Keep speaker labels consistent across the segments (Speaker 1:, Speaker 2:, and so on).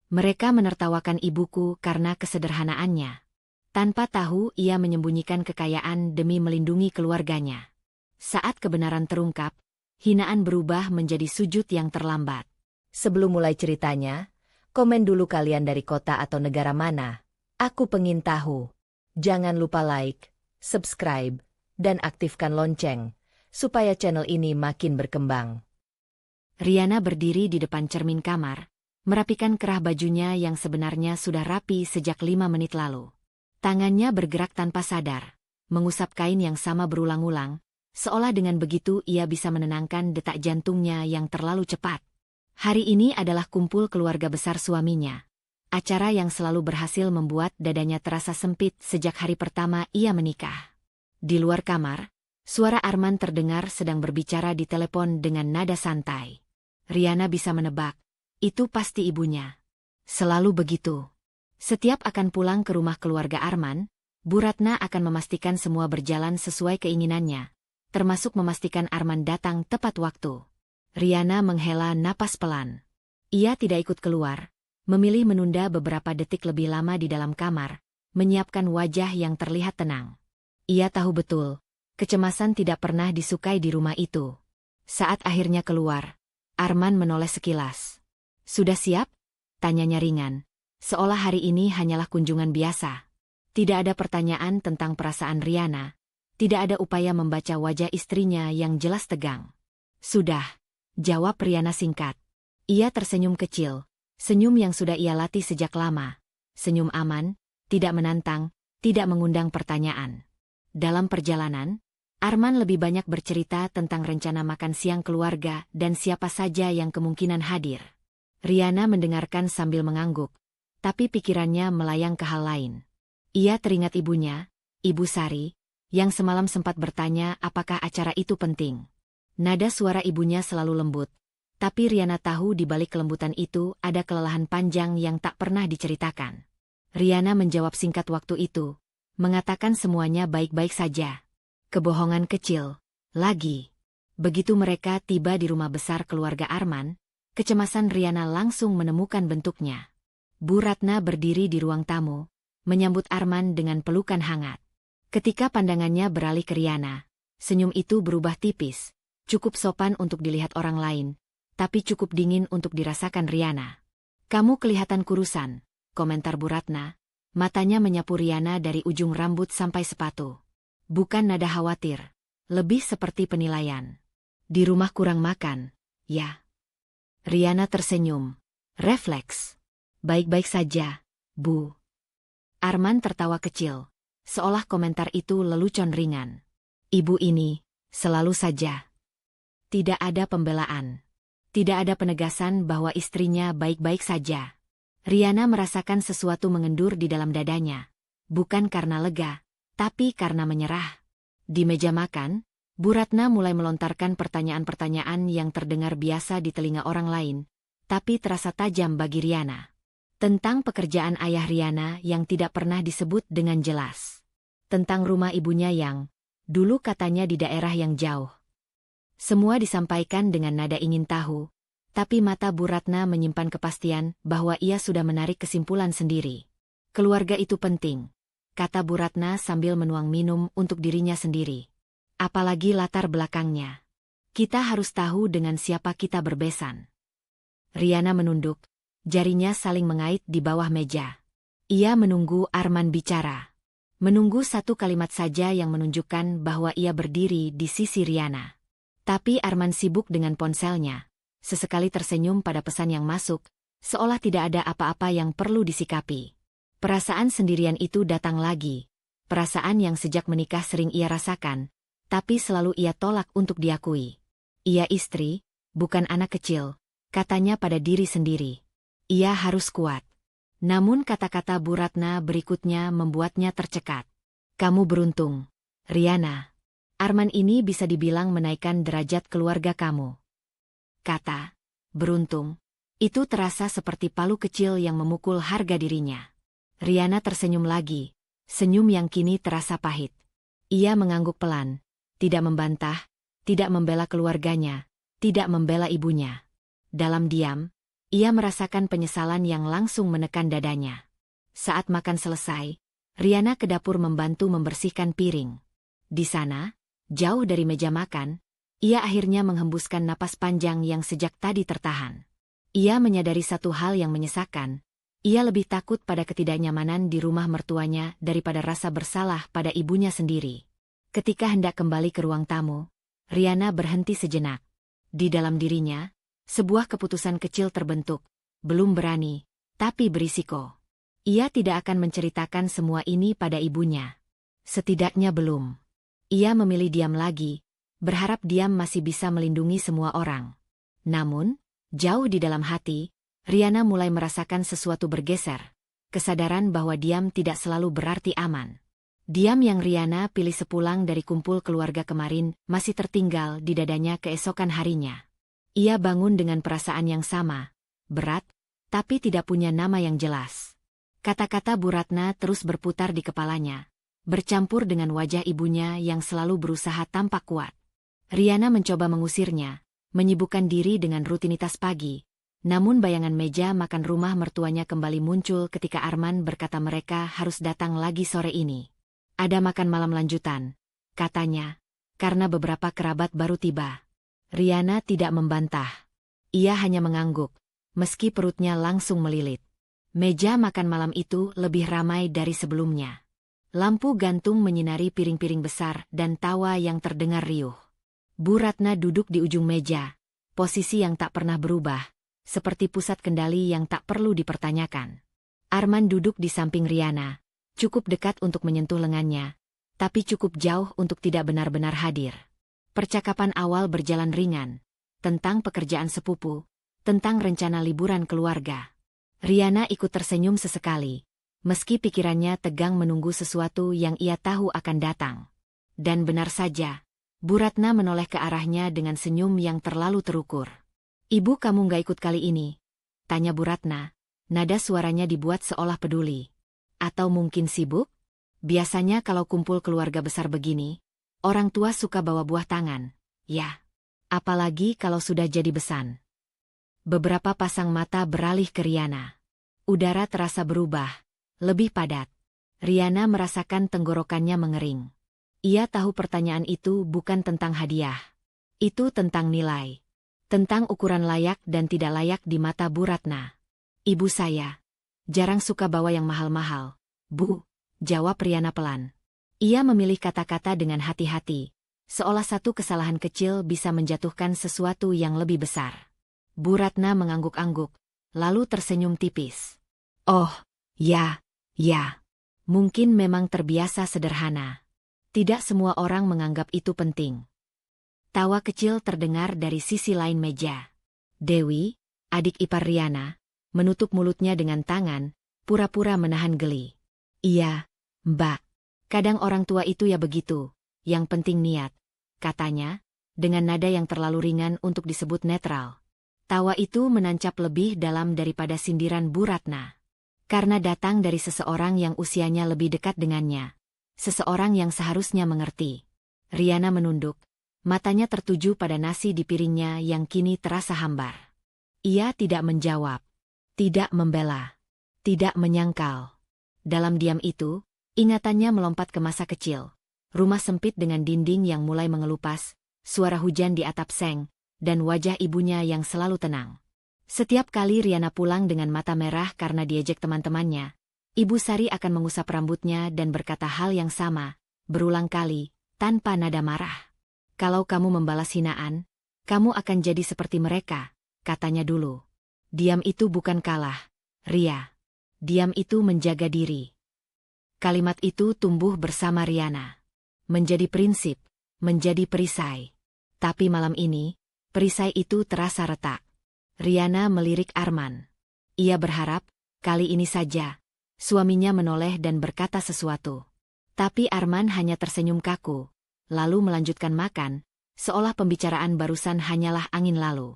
Speaker 1: Mereka menertawakan ibuku karena kesederhanaannya. Tanpa tahu ia menyembunyikan kekayaan demi melindungi keluarganya. Saat kebenaran terungkap, hinaan berubah menjadi sujud yang terlambat.
Speaker 2: Sebelum mulai ceritanya, komen dulu kalian dari kota atau negara mana. Aku pengen tahu. Jangan lupa like, subscribe, dan aktifkan lonceng, supaya channel ini makin berkembang.
Speaker 1: Riana berdiri di depan cermin kamar, merapikan kerah bajunya yang sebenarnya sudah rapi sejak 5 menit lalu. Tangannya bergerak tanpa sadar, mengusap kain yang sama berulang-ulang, seolah dengan begitu ia bisa menenangkan detak jantungnya yang terlalu cepat. Hari ini adalah kumpul keluarga besar suaminya. Acara yang selalu berhasil membuat dadanya terasa sempit sejak hari pertama ia menikah. Di luar kamar, suara Arman terdengar sedang berbicara di telepon dengan nada santai. Riana bisa menebak, itu pasti ibunya. Selalu begitu. Setiap akan pulang ke rumah keluarga Arman, Bu Ratna akan memastikan semua berjalan sesuai keinginannya, termasuk memastikan Arman datang tepat waktu. Riana menghela napas pelan. Ia tidak ikut keluar, memilih menunda beberapa detik lebih lama di dalam kamar, menyiapkan wajah yang terlihat tenang. Ia tahu betul, kecemasan tidak pernah disukai di rumah itu. Saat akhirnya keluar, Arman menoleh sekilas. "Sudah siap?" tanyanya ringan, seolah hari ini hanyalah kunjungan biasa. Tidak ada pertanyaan tentang perasaan Riana, tidak ada upaya membaca wajah istrinya yang jelas tegang. "Sudah," jawab Riana singkat. Ia tersenyum kecil, senyum yang sudah ia latih sejak lama. Senyum aman, tidak menantang, tidak mengundang pertanyaan. Dalam perjalanan, Arman lebih banyak bercerita tentang rencana makan siang keluarga dan siapa saja yang kemungkinan hadir. Riana mendengarkan sambil mengangguk, tapi pikirannya melayang ke hal lain. Ia teringat ibunya, Ibu Sari, yang semalam sempat bertanya apakah acara itu penting. Nada suara ibunya selalu lembut, tapi Riana tahu di balik kelembutan itu ada kelelahan panjang yang tak pernah diceritakan. Riana menjawab singkat waktu itu, mengatakan semuanya baik-baik saja. Kebohongan kecil, lagi. Begitu mereka tiba di rumah besar keluarga Arman, kecemasan Riana langsung menemukan bentuknya. Bu Ratna berdiri di ruang tamu, menyambut Arman dengan pelukan hangat. Ketika pandangannya beralih ke Riana, senyum itu berubah tipis, cukup sopan untuk dilihat orang lain, tapi cukup dingin untuk dirasakan Riana. "Kamu kelihatan kurusan," komentar Bu Ratna, matanya menyapu Riana dari ujung rambut sampai sepatu. Bukan nada khawatir, lebih seperti penilaian. "Di rumah kurang makan, ya?" Riana tersenyum. Refleks. "Baik-baik saja, Bu." Arman tertawa kecil, seolah komentar itu lelucon ringan. Ibu ini, selalu saja. Tidak ada pembelaan. Tidak ada penegasan bahwa istrinya baik-baik saja. Riana merasakan sesuatu mengendur di dalam dadanya. Bukan karena lega, tapi karena menyerah. Di meja makan, Bu Ratna mulai melontarkan pertanyaan-pertanyaan yang terdengar biasa di telinga orang lain, tapi terasa tajam bagi Riana. Tentang pekerjaan ayah Riana yang tidak pernah disebut dengan jelas. Tentang rumah ibunya yang, dulu katanya di daerah yang jauh. Semua disampaikan dengan nada ingin tahu, tapi mata Bu Ratna menyimpan kepastian bahwa ia sudah menarik kesimpulan sendiri. "Keluarga itu penting," kata Bu Ratna sambil menuang minum untuk dirinya sendiri. "Apalagi latar belakangnya. Kita harus tahu dengan siapa kita berbesan." Riana menunduk, jarinya saling mengait di bawah meja. Ia menunggu Arman bicara. Menunggu satu kalimat saja yang menunjukkan bahwa ia berdiri di sisi Riana. Tapi Arman sibuk dengan ponselnya. Sesekali tersenyum pada pesan yang masuk, seolah tidak ada apa-apa yang perlu disikapi. Perasaan sendirian itu datang lagi. Perasaan yang sejak menikah sering ia rasakan, tapi selalu ia tolak untuk diakui. Ia istri, bukan anak kecil, katanya pada diri sendiri. Ia harus kuat. Namun kata-kata Bu Ratna berikutnya membuatnya tercekat. "Kamu beruntung, Riana. Arman ini bisa dibilang menaikkan derajat keluarga kamu." Kata beruntung itu terasa seperti palu kecil yang memukul harga dirinya. Riana tersenyum lagi, senyum yang kini terasa pahit. Ia mengangguk pelan, tidak membantah, tidak membela keluarganya, tidak membela ibunya. Dalam diam, Ia merasakan penyesalan yang langsung menekan dadanya. Saat makan selesai, Riana ke dapur membantu membersihkan piring. Di sana, jauh dari meja makan, ia akhirnya menghembuskan napas panjang yang sejak tadi tertahan. Ia menyadari satu hal yang menyesakan. Ia lebih takut pada ketidaknyamanan di rumah mertuanya daripada rasa bersalah pada ibunya sendiri. Ketika hendak kembali ke ruang tamu, Riana berhenti sejenak. Di dalam dirinya, sebuah keputusan kecil terbentuk. Belum berani, tapi berisiko. Ia tidak akan menceritakan semua ini pada ibunya. Setidaknya belum. Ia memilih diam lagi, berharap diam masih bisa melindungi semua orang. Namun, jauh di dalam hati, Riana mulai merasakan sesuatu bergeser. Kesadaran bahwa diam tidak selalu berarti aman. Diam yang Riana pilih sepulang dari kumpul keluarga kemarin masih tertinggal di dadanya keesokan harinya. Ia bangun dengan perasaan yang sama, berat, tapi tidak punya nama yang jelas. Kata-kata Bu Ratna terus berputar di kepalanya, bercampur dengan wajah ibunya yang selalu berusaha tampak kuat. Riana mencoba mengusirnya, menyibukkan diri dengan rutinitas pagi. Namun bayangan meja makan rumah mertuanya kembali muncul ketika Arman berkata mereka harus datang lagi sore ini. Ada makan malam lanjutan, katanya, karena beberapa kerabat baru tiba. Riana tidak membantah. Ia hanya mengangguk, meski perutnya langsung melilit. Meja makan malam itu lebih ramai dari sebelumnya. Lampu gantung menyinari piring-piring besar dan tawa yang terdengar riuh. Bu Ratna duduk di ujung meja, posisi yang tak pernah berubah, seperti pusat kendali yang tak perlu dipertanyakan. Arman duduk di samping Riana, cukup dekat untuk menyentuh lengannya, tapi cukup jauh untuk tidak benar-benar hadir. Percakapan awal berjalan ringan, tentang pekerjaan sepupu, tentang rencana liburan keluarga. Riana ikut tersenyum sesekali, meski pikirannya tegang menunggu sesuatu yang ia tahu akan datang. Dan benar saja, Bu Ratna menoleh ke arahnya dengan senyum yang terlalu terukur. "Ibu kamu nggak ikut kali ini?" tanya Bu Ratna, nada suaranya dibuat seolah peduli. "Atau mungkin sibuk? Biasanya kalau kumpul keluarga besar begini, orang tua suka bawa buah tangan, ya. Apalagi kalau sudah jadi besan." Beberapa pasang mata beralih ke Riana. Udara terasa berubah, lebih padat. Riana merasakan tenggorokannya mengering. Ia tahu pertanyaan itu bukan tentang hadiah. Itu tentang nilai. Tentang ukuran layak dan tidak layak di mata Bu Ratna. "Ibu saya jarang suka bawa yang mahal-mahal, Bu," jawab Riana pelan. Ia memilih kata-kata dengan hati-hati, seolah satu kesalahan kecil bisa menjatuhkan sesuatu yang lebih besar. Bu Ratna mengangguk-angguk, lalu tersenyum tipis. "Oh, ya, ya. Mungkin memang terbiasa sederhana. Tidak semua orang menganggap itu penting." Tawa kecil terdengar dari sisi lain meja. Dewi, adik ipar Riana, menutup mulutnya dengan tangan, pura-pura menahan geli. "Iya, Mbak. Kadang orang tua itu ya begitu, yang penting niat," katanya, dengan nada yang terlalu ringan untuk disebut netral. Tawa itu menancap lebih dalam daripada sindiran Bu Ratna. Karena datang dari seseorang yang usianya lebih dekat dengannya. Seseorang yang seharusnya mengerti. Riana menunduk, matanya tertuju pada nasi di piringnya yang kini terasa hambar. Ia tidak menjawab, tidak membela, tidak menyangkal. Dalam diam itu, ingatannya melompat ke masa kecil. Rumah sempit dengan dinding yang mulai mengelupas, suara hujan di atap seng, dan wajah ibunya yang selalu tenang. Setiap kali Riana pulang dengan mata merah karena diejek teman-temannya, Ibu Sari akan mengusap rambutnya dan berkata hal yang sama, berulang kali, tanpa nada marah. "Kalau kamu membalas hinaan, kamu akan jadi seperti mereka," katanya dulu. Diam itu bukan kalah, Ria. Diam itu menjaga diri. Kalimat itu tumbuh bersama Riana. Menjadi prinsip, menjadi perisai. Tapi malam ini, perisai itu terasa retak. Riana melirik Arman. Ia berharap, kali ini saja, suaminya menoleh dan berkata sesuatu. Tapi Arman hanya tersenyum kaku, lalu melanjutkan makan, seolah pembicaraan barusan hanyalah angin lalu.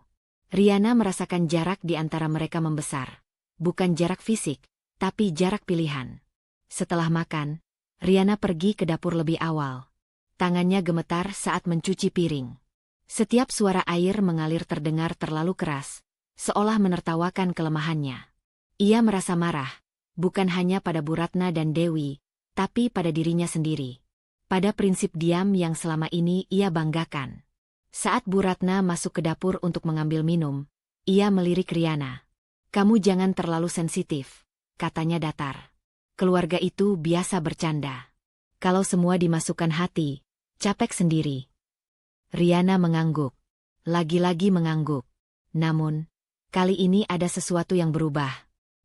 Speaker 1: Riana merasakan jarak di antara mereka membesar. Bukan jarak fisik, tapi jarak pilihan. Setelah makan, Riana pergi ke dapur lebih awal. Tangannya gemetar saat mencuci piring. Setiap suara air mengalir terdengar terlalu keras, seolah menertawakan kelemahannya. Ia merasa marah, bukan hanya pada Bu Ratna dan Dewi, tapi pada dirinya sendiri. Pada prinsip diam yang selama ini ia banggakan. Saat Bu Ratna masuk ke dapur untuk mengambil minum, ia melirik Riana. "Kamu jangan terlalu sensitif," katanya datar. "Keluarga itu biasa bercanda. Kalau semua dimasukkan hati, capek sendiri." Riana mengangguk. Lagi-lagi mengangguk. Namun, kali ini ada sesuatu yang berubah.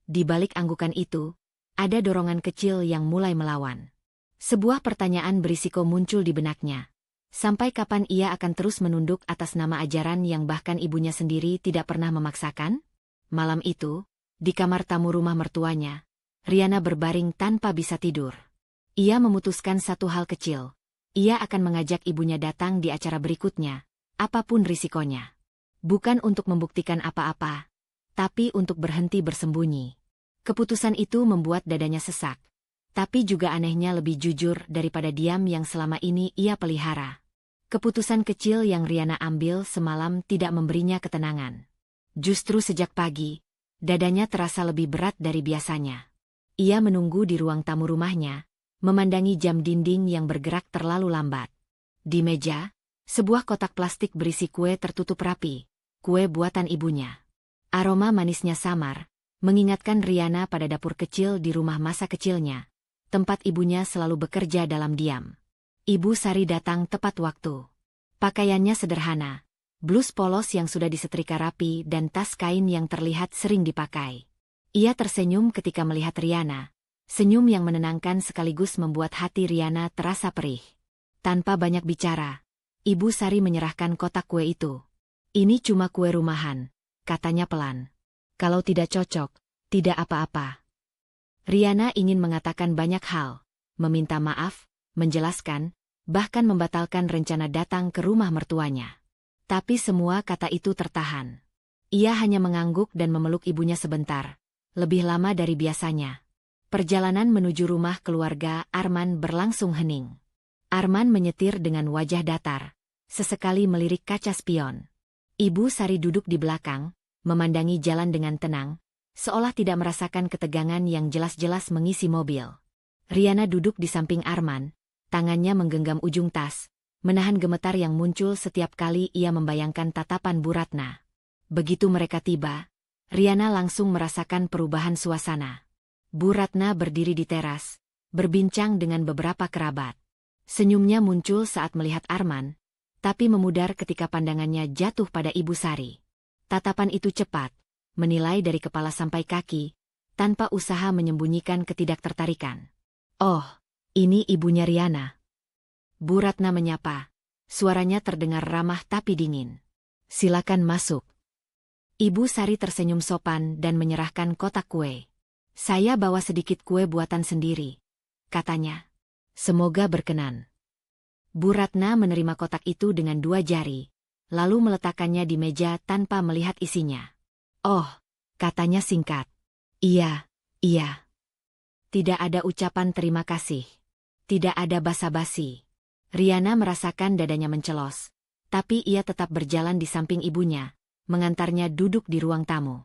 Speaker 1: Di balik anggukan itu, ada dorongan kecil yang mulai melawan. Sebuah pertanyaan berisiko muncul di benaknya. Sampai kapan ia akan terus menunduk atas nama ajaran yang bahkan ibunya sendiri tidak pernah memaksakan? Malam itu, di kamar tamu rumah mertuanya, Riana berbaring tanpa bisa tidur. Ia memutuskan satu hal kecil. Ia akan mengajak ibunya datang di acara berikutnya, apapun risikonya. Bukan untuk membuktikan apa-apa, tapi untuk berhenti bersembunyi. Keputusan itu membuat dadanya sesak. Tapi juga anehnya lebih jujur daripada diam yang selama ini ia pelihara. Keputusan kecil yang Riana ambil semalam tidak memberinya ketenangan. Justru sejak pagi, dadanya terasa lebih berat dari biasanya. Ia menunggu di ruang tamu rumahnya, memandangi jam dinding yang bergerak terlalu lambat. Di meja, sebuah kotak plastik berisi kue tertutup rapi, kue buatan ibunya. Aroma manisnya samar, mengingatkan Riana pada dapur kecil di rumah masa kecilnya, tempat ibunya selalu bekerja dalam diam. Ibu Sari datang tepat waktu. Pakaiannya sederhana, blus polos yang sudah disetrika rapi dan tas kain yang terlihat sering dipakai. Ia tersenyum ketika melihat Riana, senyum yang menenangkan sekaligus membuat hati Riana terasa perih. Tanpa banyak bicara, Ibu Sari menyerahkan kotak kue itu. "Ini cuma kue rumahan," katanya pelan. "Kalau tidak cocok, tidak apa-apa." Riana ingin mengatakan banyak hal, meminta maaf, menjelaskan, bahkan membatalkan rencana datang ke rumah mertuanya. Tapi semua kata itu tertahan. Ia hanya mengangguk dan memeluk ibunya sebentar, lebih lama dari biasanya. Perjalanan menuju rumah keluarga Arman berlangsung hening. Arman menyetir dengan wajah datar, sesekali melirik kaca spion. Ibu Sari duduk di belakang, memandangi jalan dengan tenang, seolah tidak merasakan ketegangan yang jelas-jelas mengisi mobil. Riana duduk di samping Arman, tangannya menggenggam ujung tas, menahan gemetar yang muncul setiap kali ia membayangkan tatapan Bu Ratna. Begitu mereka tiba, Riana langsung merasakan perubahan suasana. Bu Ratna berdiri di teras, berbincang dengan beberapa kerabat. Senyumnya muncul saat melihat Arman, tapi memudar ketika pandangannya jatuh pada Ibu Sari. Tatapan itu cepat, menilai dari kepala sampai kaki, tanpa usaha menyembunyikan ketidaktertarikan. "Oh, ini ibunya Riana." Bu Ratna menyapa, suaranya terdengar ramah tapi dingin. "Silakan masuk." Ibu Sari tersenyum sopan dan menyerahkan kotak kue. "Saya bawa sedikit kue buatan sendiri," katanya. "Semoga berkenan." Bu Ratna menerima kotak itu dengan 2 jari, lalu meletakkannya di meja tanpa melihat isinya. "Oh," katanya singkat. "Iya, iya." Tidak ada ucapan terima kasih. Tidak ada basa-basi. Riana merasakan dadanya mencelos, tapi ia tetap berjalan di samping ibunya, mengantarnya duduk di ruang tamu.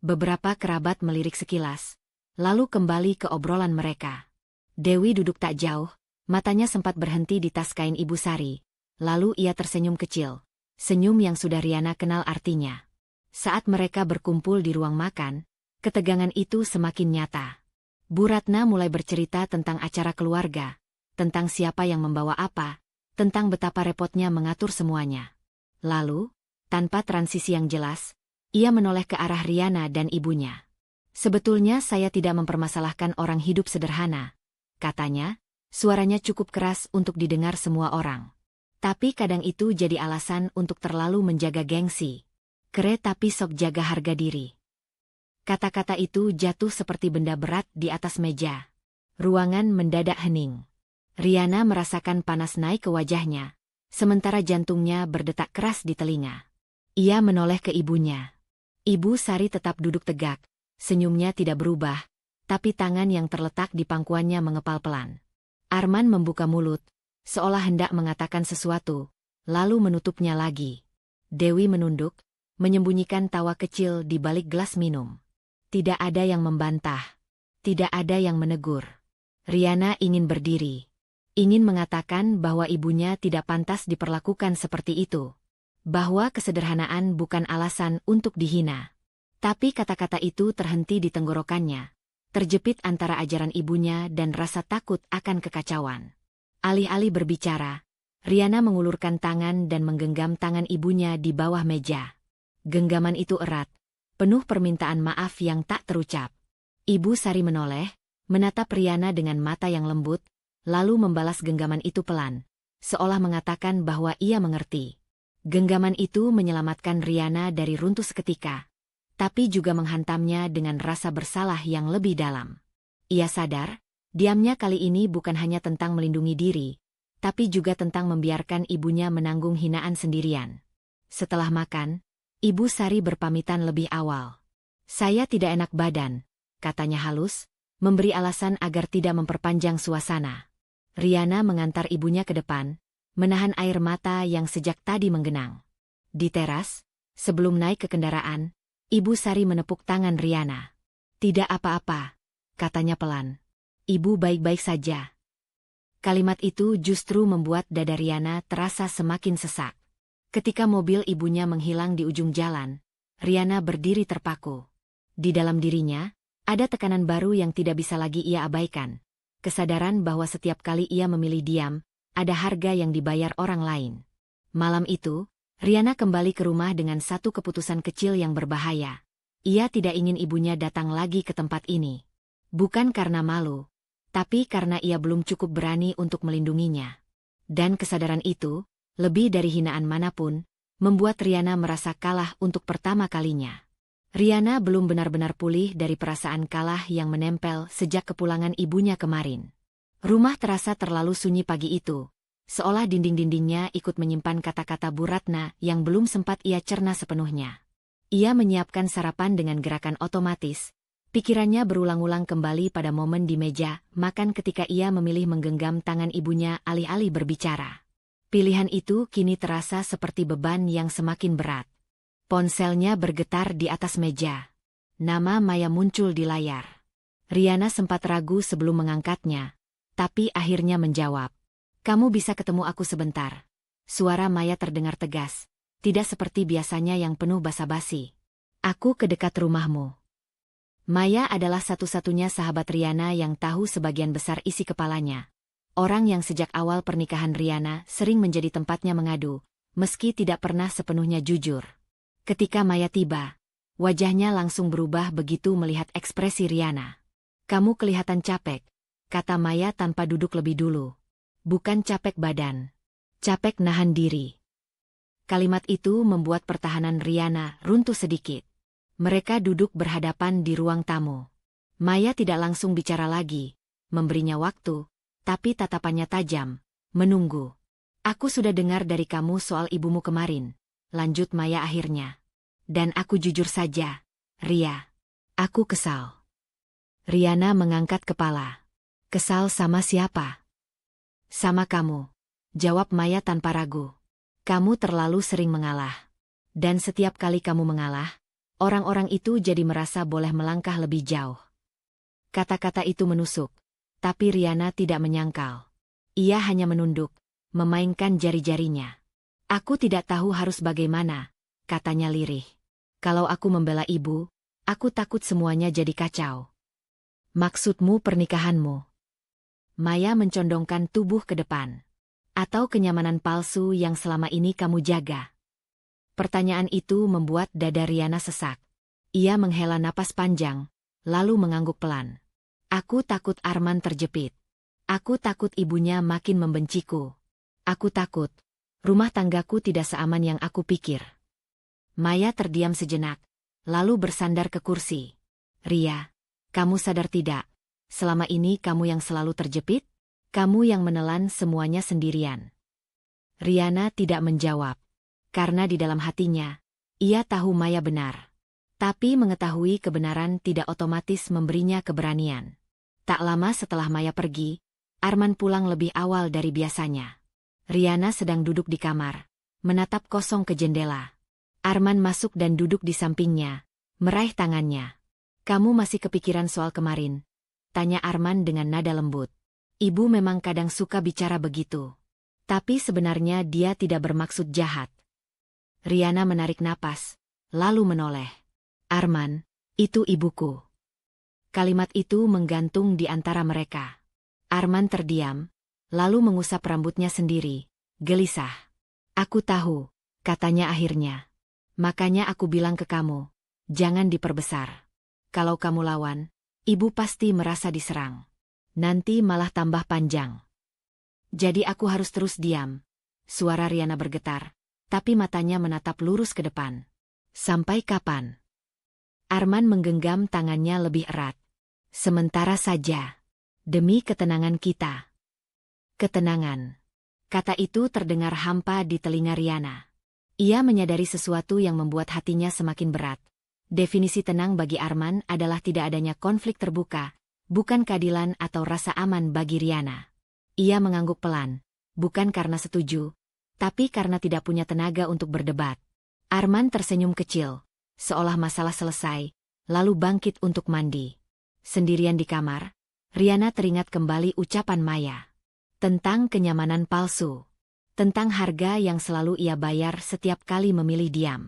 Speaker 1: Beberapa kerabat melirik sekilas, lalu kembali ke obrolan mereka. Dewi duduk tak jauh, matanya sempat berhenti di tas kain Ibu Sari, lalu ia tersenyum kecil, senyum yang sudah Riana kenal artinya. Saat mereka berkumpul di ruang makan, ketegangan itu semakin nyata. Bu Ratna mulai bercerita tentang acara keluarga, tentang siapa yang membawa apa, tentang betapa repotnya mengatur semuanya. Lalu, tanpa transisi yang jelas, ia menoleh ke arah Riana dan ibunya. "Sebetulnya saya tidak mempermasalahkan orang hidup sederhana," katanya, suaranya cukup keras untuk didengar semua orang. "Tapi kadang itu jadi alasan untuk terlalu menjaga gengsi. Kere tapi sok jaga harga diri." Kata-kata itu jatuh seperti benda berat di atas meja. Ruangan mendadak hening. Riana merasakan panas naik ke wajahnya, sementara jantungnya berdetak keras di telinga. Ia menoleh ke ibunya. Ibu Sari tetap duduk tegak, senyumnya tidak berubah, tapi tangan yang terletak di pangkuannya mengepal pelan. Arman membuka mulut, seolah hendak mengatakan sesuatu, lalu menutupnya lagi. Dewi menunduk, menyembunyikan tawa kecil di balik gelas minum. Tidak ada yang membantah. Tidak ada yang menegur. Riana ingin berdiri. Ingin mengatakan bahwa ibunya tidak pantas diperlakukan seperti itu. Bahwa kesederhanaan bukan alasan untuk dihina. Tapi kata-kata itu terhenti di tenggorokannya. Terjepit antara ajaran ibunya dan rasa takut akan kekacauan. Alih-alih berbicara, Riana mengulurkan tangan dan menggenggam tangan ibunya di bawah meja. Genggaman itu erat, penuh permintaan maaf yang tak terucap. Ibu Sari menoleh, menatap Riana dengan mata yang lembut, lalu membalas genggaman itu pelan, seolah mengatakan bahwa ia mengerti. Genggaman itu menyelamatkan Riana dari runtuh seketika, tapi juga menghantamnya dengan rasa bersalah yang lebih dalam. Ia sadar, diamnya kali ini bukan hanya tentang melindungi diri, tapi juga tentang membiarkan ibunya menanggung hinaan sendirian. Setelah makan, Ibu Sari berpamitan lebih awal. "Saya tidak enak badan," katanya halus, memberi alasan agar tidak memperpanjang suasana. Riana mengantar ibunya ke depan, menahan air mata yang sejak tadi menggenang. Di teras, sebelum naik ke kendaraan, Ibu Sari menepuk tangan Riana. "Tidak apa-apa," katanya pelan. "Ibu baik-baik saja." Kalimat itu justru membuat dada Riana terasa semakin sesak. Ketika mobil ibunya menghilang di ujung jalan, Riana berdiri terpaku. Di dalam dirinya, ada tekanan baru yang tidak bisa lagi ia abaikan. Kesadaran bahwa setiap kali ia memilih diam, ada harga yang dibayar orang lain. Malam itu, Riana kembali ke rumah dengan satu keputusan kecil yang berbahaya. Ia tidak ingin ibunya datang lagi ke tempat ini. Bukan karena malu, tapi karena ia belum cukup berani untuk melindunginya. Dan kesadaran itu, lebih dari hinaan manapun, membuat Riana merasa kalah untuk pertama kalinya. Riana belum benar-benar pulih dari perasaan kalah yang menempel sejak kepulangan ibunya kemarin. Rumah terasa terlalu sunyi pagi itu. Seolah dinding-dindingnya ikut menyimpan kata-kata Bu Ratna yang belum sempat ia cerna sepenuhnya. Ia menyiapkan sarapan dengan gerakan otomatis. Pikirannya berulang-ulang kembali pada momen di meja makan ketika ia memilih menggenggam tangan ibunya alih-alih berbicara. Pilihan itu kini terasa seperti beban yang semakin berat. Ponselnya bergetar di atas meja. Nama Maya muncul di layar. Riana sempat ragu sebelum mengangkatnya, tapi akhirnya menjawab. "Kamu bisa ketemu aku sebentar." Suara Maya terdengar tegas, tidak seperti biasanya yang penuh basa-basi. "Aku ke dekat rumahmu." Maya adalah satu-satunya sahabat Riana yang tahu sebagian besar isi kepalanya. Orang yang sejak awal pernikahan Riana sering menjadi tempatnya mengadu, meski tidak pernah sepenuhnya jujur. Ketika Maya tiba, wajahnya langsung berubah begitu melihat ekspresi Riana. "Kamu kelihatan capek," kata Maya tanpa duduk lebih dulu. "Bukan capek badan. Capek nahan diri." Kalimat itu membuat pertahanan Riana runtuh sedikit. Mereka duduk berhadapan di ruang tamu. Maya tidak langsung bicara lagi, memberinya waktu, tapi tatapannya tajam, menunggu. "Aku sudah dengar dari kamu soal ibumu kemarin," lanjut Maya akhirnya. "Dan aku jujur saja, Ria. Aku kesal." Riana mengangkat kepala. "Kesal sama siapa?" "Sama kamu," jawab Maya tanpa ragu. "Kamu terlalu sering mengalah. Dan setiap kali kamu mengalah, orang-orang itu jadi merasa boleh melangkah lebih jauh." Kata-kata itu menusuk, tapi Riana tidak menyangkal. Ia hanya menunduk, memainkan jari-jarinya. "Aku tidak tahu harus bagaimana," katanya lirih. "Kalau aku membela ibu, aku takut semuanya jadi kacau." "Maksudmu pernikahanmu?" Maya mencondongkan tubuh ke depan. "Atau kenyamanan palsu yang selama ini kamu jaga?" Pertanyaan itu membuat dada Riana sesak. Ia menghela napas panjang, lalu mengangguk pelan. "Aku takut Arman terjepit. Aku takut ibunya makin membenciku. Aku takut rumah tanggaku tidak seaman yang aku pikir." Maya terdiam sejenak, lalu bersandar ke kursi. "Ria, kamu sadar tidak? Selama ini kamu yang selalu terjepit? Kamu yang menelan semuanya sendirian." Riana tidak menjawab. Karena di dalam hatinya, ia tahu Maya benar. Tapi mengetahui kebenaran tidak otomatis memberinya keberanian. Tak lama setelah Maya pergi, Arman pulang lebih awal dari biasanya. Riana sedang duduk di kamar, menatap kosong ke jendela. Arman masuk dan duduk di sampingnya, meraih tangannya. "Kamu masih kepikiran soal kemarin?" tanya Arman dengan nada lembut. Ibu memang kadang suka bicara begitu. Tapi sebenarnya dia tidak bermaksud jahat. Riana menarik napas, lalu menoleh. "Arman, itu ibuku." Kalimat itu menggantung di antara mereka. Arman terdiam, lalu mengusap rambutnya sendiri, gelisah. "Aku tahu," katanya akhirnya. "Makanya aku bilang ke kamu, jangan diperbesar. Kalau kamu lawan, ibu pasti merasa diserang. Nanti malah tambah panjang." "Jadi aku harus terus diam?" Suara Riana bergetar, tapi matanya menatap lurus ke depan. "Sampai kapan?" Arman menggenggam tangannya lebih erat. "Sementara saja. Demi ketenangan kita." Ketenangan. Kata itu terdengar hampa di telinga Riana. Ia menyadari sesuatu yang membuat hatinya semakin berat. Definisi tenang bagi Arman adalah tidak adanya konflik terbuka, bukan keadilan atau rasa aman bagi Riana. Ia mengangguk pelan, bukan karena setuju, tapi karena tidak punya tenaga untuk berdebat. Arman tersenyum kecil, seolah masalah selesai, lalu bangkit untuk mandi. Sendirian di kamar, Riana teringat kembali ucapan Maya. Tentang kenyamanan palsu. Tentang harga yang selalu ia bayar setiap kali memilih diam.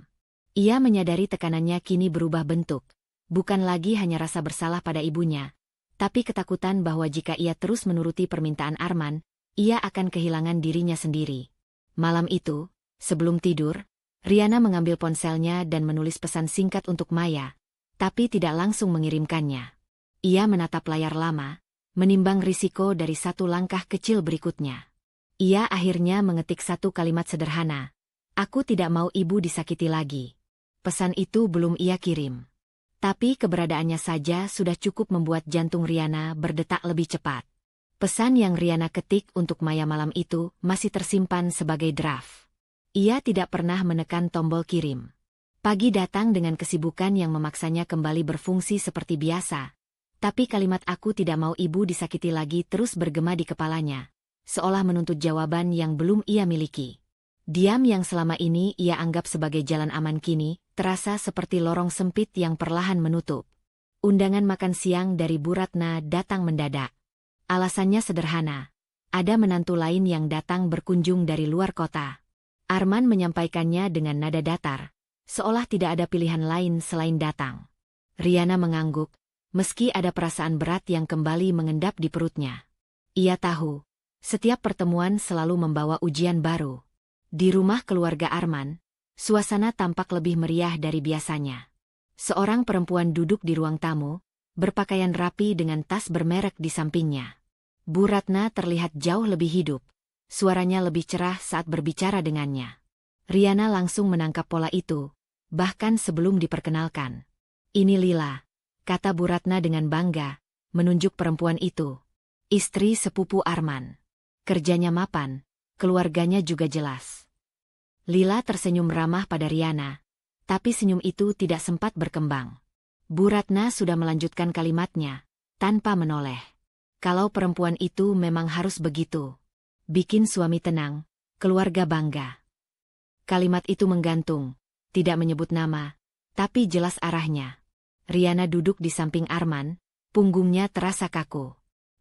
Speaker 1: Ia menyadari tekanannya kini berubah bentuk. Bukan lagi hanya rasa bersalah pada ibunya, tapi ketakutan bahwa jika ia terus menuruti permintaan Arman, ia akan kehilangan dirinya sendiri. Malam itu, sebelum tidur, Riana mengambil ponselnya dan menulis pesan singkat untuk Maya, tapi tidak langsung mengirimkannya. Ia menatap layar lama, menimbang risiko dari satu langkah kecil berikutnya. Ia akhirnya mengetik satu kalimat sederhana. "Aku tidak mau ibu disakiti lagi." Pesan itu belum ia kirim. Tapi keberadaannya saja sudah cukup membuat jantung Riana berdetak lebih cepat. Pesan yang Riana ketik untuk Maya malam itu masih tersimpan sebagai draft. Ia tidak pernah menekan tombol kirim. Pagi datang dengan kesibukan yang memaksanya kembali berfungsi seperti biasa. Tapi kalimat "aku tidak mau ibu disakiti lagi" terus bergema di kepalanya, seolah menuntut jawaban yang belum ia miliki. Diam yang selama ini ia anggap sebagai jalan aman kini, terasa seperti lorong sempit yang perlahan menutup. Undangan makan siang dari Bu Ratna datang mendadak. Alasannya sederhana. Ada menantu lain yang datang berkunjung dari luar kota. Arman menyampaikannya dengan nada datar, seolah tidak ada pilihan lain selain datang. Riana mengangguk, meski ada perasaan berat yang kembali mengendap di perutnya. Ia tahu, setiap pertemuan selalu membawa ujian baru. Di rumah keluarga Arman, suasana tampak lebih meriah dari biasanya. Seorang perempuan duduk di ruang tamu, berpakaian rapi dengan tas bermerek di sampingnya. Bu Ratna terlihat jauh lebih hidup. Suaranya lebih cerah saat berbicara dengannya. Riana langsung menangkap pola itu, bahkan sebelum diperkenalkan. "Ini Lila," kata Bu Ratna dengan bangga, menunjuk perempuan itu. "Istri sepupu Arman. Kerjanya mapan, keluarganya juga jelas." Lila tersenyum ramah pada Riana, tapi senyum itu tidak sempat berkembang. Bu Ratna sudah melanjutkan kalimatnya, tanpa menoleh. Kalau perempuan itu memang harus begitu. Bikin suami tenang, keluarga bangga. Kalimat itu menggantung, tidak menyebut nama, tapi jelas arahnya. Riana duduk di samping Arman, punggungnya terasa kaku.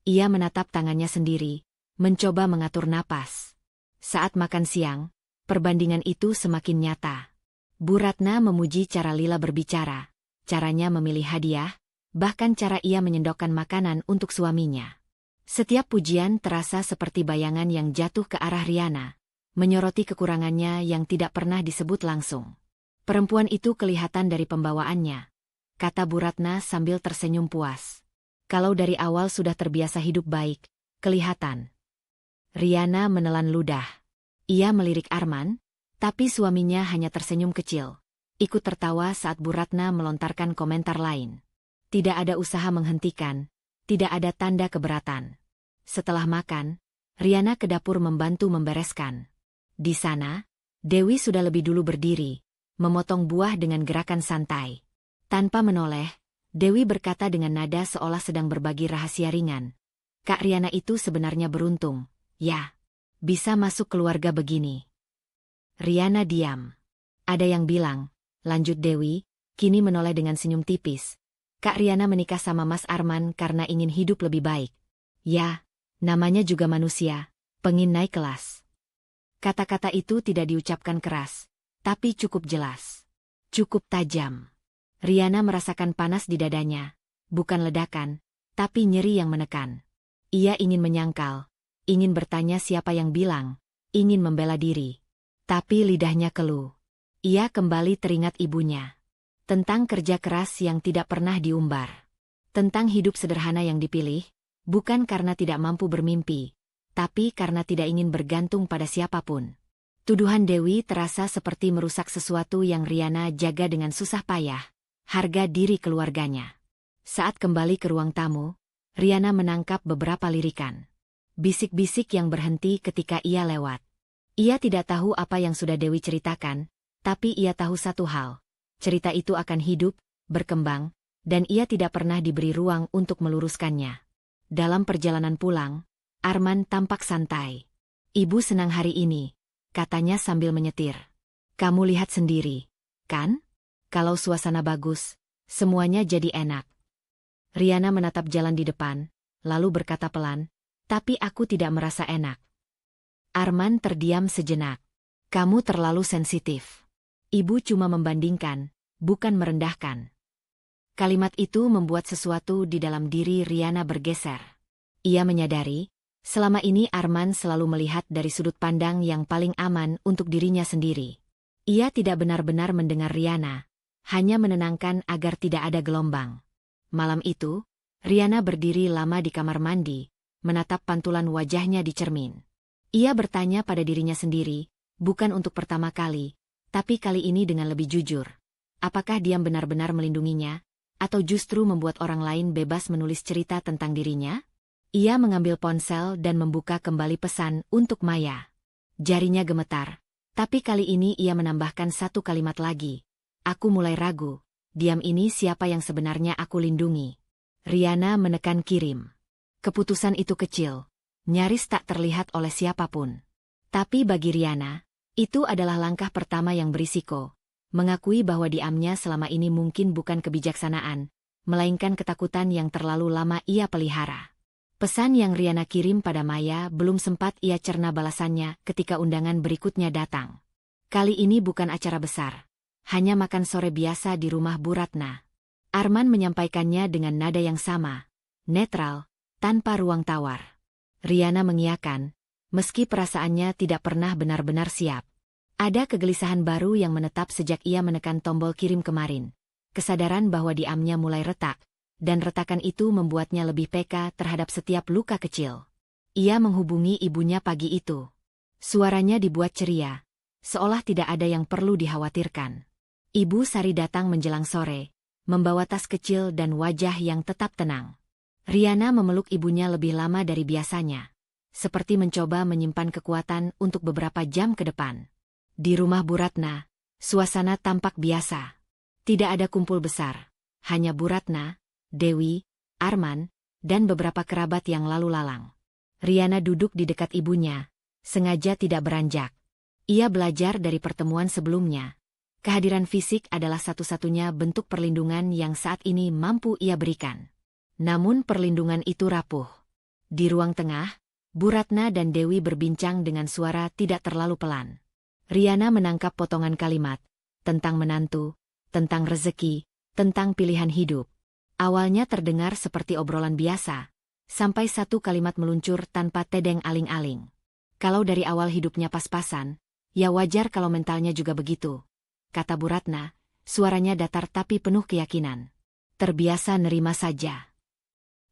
Speaker 1: Ia menatap tangannya sendiri, mencoba mengatur napas. Saat makan siang, perbandingan itu semakin nyata. Bu Ratna memuji cara Lila berbicara, caranya memilih hadiah, bahkan cara ia menyendokkan makanan untuk suaminya. Setiap pujian terasa seperti bayangan yang jatuh ke arah Riana, menyoroti kekurangannya yang tidak pernah disebut langsung. "Perempuan itu kelihatan dari pembawaannya," kata Bu Ratna sambil tersenyum puas. "Kalau dari awal sudah terbiasa hidup baik, kelihatan." Riana menelan ludah. Ia melirik Arman, tapi suaminya hanya tersenyum kecil. Ikut tertawa saat Bu Ratna melontarkan komentar lain. Tidak ada usaha menghentikan, tidak ada tanda keberatan. Setelah makan, Riana ke dapur membantu membereskan. Di sana, Dewi sudah lebih dulu berdiri, memotong buah dengan gerakan santai. Tanpa menoleh, Dewi berkata dengan nada seolah sedang berbagi rahasia ringan. "Kak Riana itu sebenarnya beruntung, ya. Bisa masuk keluarga begini." Riana diam. Ada yang bilang, lanjut Dewi, kini menoleh dengan senyum tipis. Kak Riana menikah sama Mas Arman karena ingin hidup lebih baik. Ya, namanya juga manusia, pengin naik kelas. Kata-kata itu tidak diucapkan keras, tapi cukup jelas. Cukup tajam. Riana merasakan panas di dadanya, bukan ledakan, tapi nyeri yang menekan. Ia ingin menyangkal, ingin bertanya siapa yang bilang, ingin membela diri. Tapi lidahnya keluh. Ia kembali teringat ibunya. Tentang kerja keras yang tidak pernah diumbar. Tentang hidup sederhana yang dipilih, bukan karena tidak mampu bermimpi, tapi karena tidak ingin bergantung pada siapapun. Tuduhan Dewi terasa seperti merusak sesuatu yang Riana jaga dengan susah payah, harga diri keluarganya. Saat kembali ke ruang tamu, Riana menangkap beberapa lirikan. Bisik-bisik yang berhenti ketika ia lewat. Ia tidak tahu apa yang sudah Dewi ceritakan, tapi ia tahu satu hal. Cerita itu akan hidup, berkembang, dan ia tidak pernah diberi ruang untuk meluruskannya. Dalam perjalanan pulang, Arman tampak santai. Ibu senang hari ini, katanya sambil menyetir. Kamu lihat sendiri, kan? Kalau suasana bagus, semuanya jadi enak. Riana menatap jalan di depan, lalu berkata pelan, tapi aku tidak merasa enak. Arman terdiam sejenak. Kamu terlalu sensitif. Ibu cuma membandingkan, bukan merendahkan. Kalimat itu membuat sesuatu di dalam diri Riana bergeser. Ia menyadari, selama ini Arman selalu melihat dari sudut pandang yang paling aman untuk dirinya sendiri. Ia tidak benar-benar mendengar Riana, hanya menenangkan agar tidak ada gelombang. Malam itu, Riana berdiri lama di kamar mandi, menatap pantulan wajahnya di cermin. Ia bertanya pada dirinya sendiri, bukan untuk pertama kali, tapi kali ini dengan lebih jujur. Apakah dia benar-benar melindunginya, atau justru membuat orang lain bebas menulis cerita tentang dirinya? Ia mengambil ponsel dan membuka kembali pesan untuk Maya. Jarinya gemetar, tapi kali ini ia menambahkan satu kalimat lagi. Aku mulai ragu, diam ini siapa yang sebenarnya aku lindungi. Riana menekan kirim. Keputusan itu kecil, nyaris tak terlihat oleh siapapun. Tapi bagi Riana, itu adalah langkah pertama yang berisiko, mengakui bahwa diamnya selama ini mungkin bukan kebijaksanaan, melainkan ketakutan yang terlalu lama ia pelihara. Pesan yang Riana kirim pada Maya belum sempat ia cerna balasannya ketika undangan berikutnya datang. Kali ini bukan acara besar, hanya makan sore biasa di rumah Bu Ratna. Arman menyampaikannya dengan nada yang sama, netral, tanpa ruang tawar. Riana mengiyakan, meski perasaannya tidak pernah benar-benar siap. Ada kegelisahan baru yang menetap sejak ia menekan tombol kirim kemarin. Kesadaran bahwa diamnya mulai retak, dan retakan itu membuatnya lebih peka terhadap setiap luka kecil. Ia menghubungi ibunya pagi itu. Suaranya dibuat ceria, seolah tidak ada yang perlu dikhawatirkan. Ibu Sari datang menjelang sore, membawa tas kecil dan wajah yang tetap tenang. Riana memeluk ibunya lebih lama dari biasanya, seperti mencoba menyimpan kekuatan untuk beberapa jam ke depan. Di rumah Bu Ratna, suasana tampak biasa. Tidak ada kumpul besar, hanya Bu Ratna, Dewi, Arman, dan beberapa kerabat yang lalu lalang. Riana duduk di dekat ibunya, sengaja tidak beranjak. Ia belajar dari pertemuan sebelumnya. Kehadiran fisik adalah satu-satunya bentuk perlindungan yang saat ini mampu ia berikan. Namun perlindungan itu rapuh. Di ruang tengah, Bu Ratna dan Dewi berbincang dengan suara tidak terlalu pelan. Riana menangkap potongan kalimat, tentang menantu, tentang rezeki, tentang pilihan hidup. Awalnya terdengar seperti obrolan biasa, sampai satu kalimat meluncur tanpa tedeng aling-aling. Kalau dari awal hidupnya pas-pasan, ya wajar kalau mentalnya juga begitu, kata Bu Ratna, suaranya datar tapi penuh keyakinan. Terbiasa nerima saja.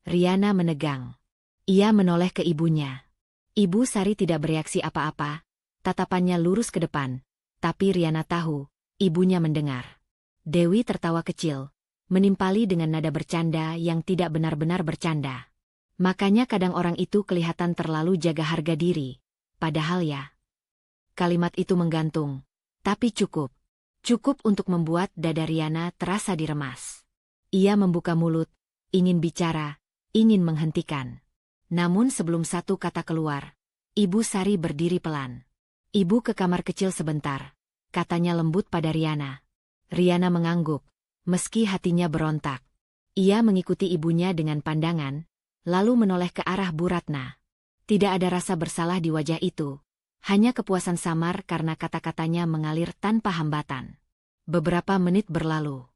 Speaker 1: Riana menegang. Ia menoleh ke ibunya. Ibu Sari tidak bereaksi apa-apa, tatapannya lurus ke depan, tapi Riana tahu, ibunya mendengar. Dewi tertawa kecil, menimpali dengan nada bercanda yang tidak benar-benar bercanda. Makanya kadang orang itu kelihatan terlalu jaga harga diri, padahal ya. Kalimat itu menggantung, tapi cukup. Cukup untuk membuat dada Riana terasa diremas. Ia membuka mulut, ingin bicara, ingin menghentikan. Namun sebelum satu kata keluar, Ibu Sari berdiri pelan. Ibu ke kamar kecil sebentar. katanya lembut pada Riana. Riana mengangguk, meski hatinya berontak. Ia mengikuti ibunya dengan pandangan, lalu menoleh ke arah Bu Ratna. Tidak ada rasa bersalah di wajah itu, hanya kepuasan samar karena kata-katanya mengalir tanpa hambatan. Beberapa menit berlalu.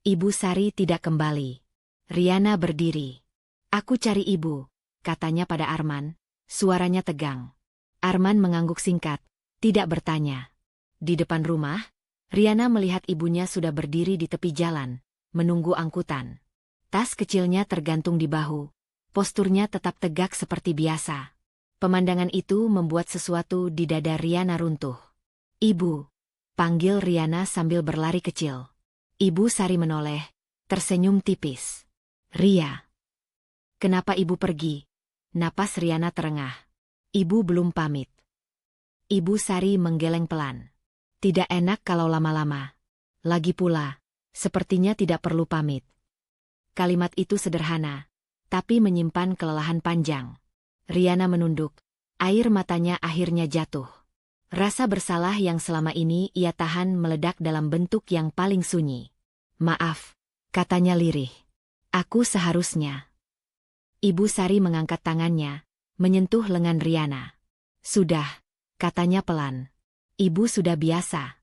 Speaker 1: Ibu Sari tidak kembali. Riana berdiri. "Aku cari ibu," katanya pada Arman, suaranya tegang. Arman mengangguk singkat, tidak bertanya. Di depan rumah, Riana melihat ibunya sudah berdiri di tepi jalan, menunggu angkutan. Tas kecilnya tergantung di bahu, posturnya tetap tegak seperti biasa. Pemandangan itu membuat sesuatu di dada Riana runtuh. "Ibu," panggil Riana sambil berlari kecil. Ibu Sari menoleh, tersenyum tipis. "Ria, kenapa ibu pergi?" Napas Riana terengah. "Ibu belum pamit." Ibu Sari menggeleng pelan. "Tidak enak kalau lama-lama. Lagi pula, sepertinya tidak perlu pamit." Kalimat itu sederhana, tapi menyimpan kelelahan panjang. Riana menunduk, air matanya akhirnya jatuh. Rasa bersalah yang selama ini ia tahan meledak dalam bentuk yang paling sunyi. "Maaf," katanya lirih. "Aku seharusnya." Ibu Sari mengangkat tangannya, menyentuh lengan Riana. "Sudah," katanya pelan. "Ibu sudah biasa."